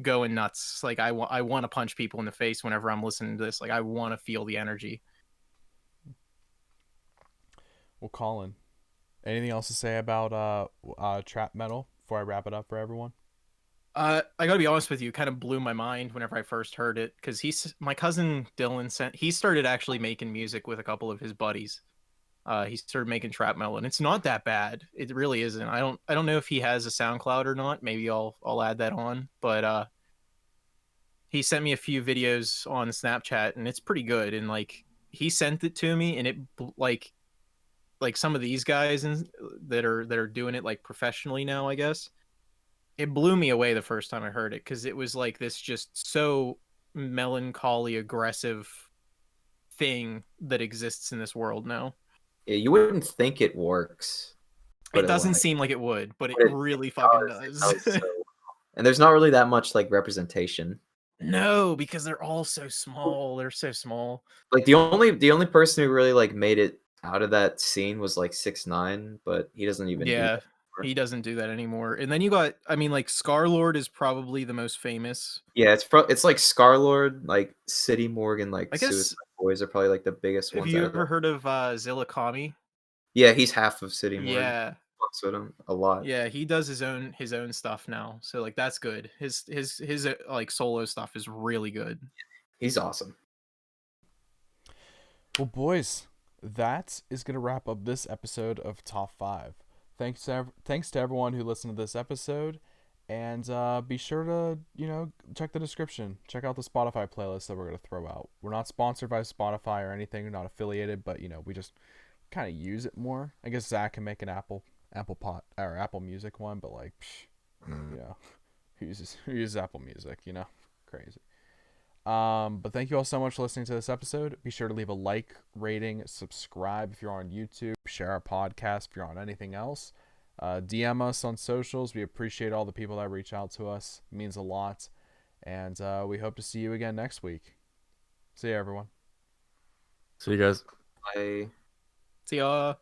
going nuts. Like I want to punch people in the face whenever I'm listening to this. Like I want to feel the energy. Well, Colin, anything else to say about trap metal before I wrap it up for everyone? I gotta be honest with you, it kind of blew my mind whenever I first heard it, because my cousin Dylan he started actually making music with a couple of his buddies. He started making trap metal, and it's not that bad. It really isn't. I don't know if he has a SoundCloud or not. Maybe I'll add that on. But he sent me a few videos on Snapchat, and it's pretty good. And like he sent it to me, and it like some of these guys that are doing it like professionally now, I guess. It blew me away the first time I heard it, because it was like this just so melancholy, aggressive thing that exists in this world now. Yeah, you wouldn't think it works. It doesn't seem like it would, but it really fucking does. And there's not really that much like representation. No, because they're all so small. They're so small. Like the only person who really like made it out of that scene was like 6ix9ine, but he doesn't even. Yeah, he doesn't do that anymore. And then you got, I mean, like Scarlord is probably the most famous. Yeah, it's like Scarlord, like City Morgan, like I guess, Suicide Boys are probably like the biggest ones. Have you ever heard of Zillakami? Yeah, he's half of City Morgan. Yeah, fucks with him a lot. Yeah, he does his own stuff now, so like that's good. His like solo stuff is really good. He's awesome. Well, boys, that is gonna wrap up this episode of Top 5. Thanks to everyone who listened to this episode, and be sure to check the description. Check out the Spotify playlist that we're gonna throw out. We're not sponsored by Spotify or anything. We're not affiliated, but we just kind of use it more. I guess Zach can make an Apple Music one, but like, who uses Apple Music? Crazy. But thank you all so much for listening to this episode. Be sure to leave a like, rating, subscribe if you're on YouTube, share our podcast if you're on anything else. DM us on socials. We appreciate all the people that reach out to us. It means a lot. And we hope to see you again next week. See you, everyone. See you guys. Bye. See ya.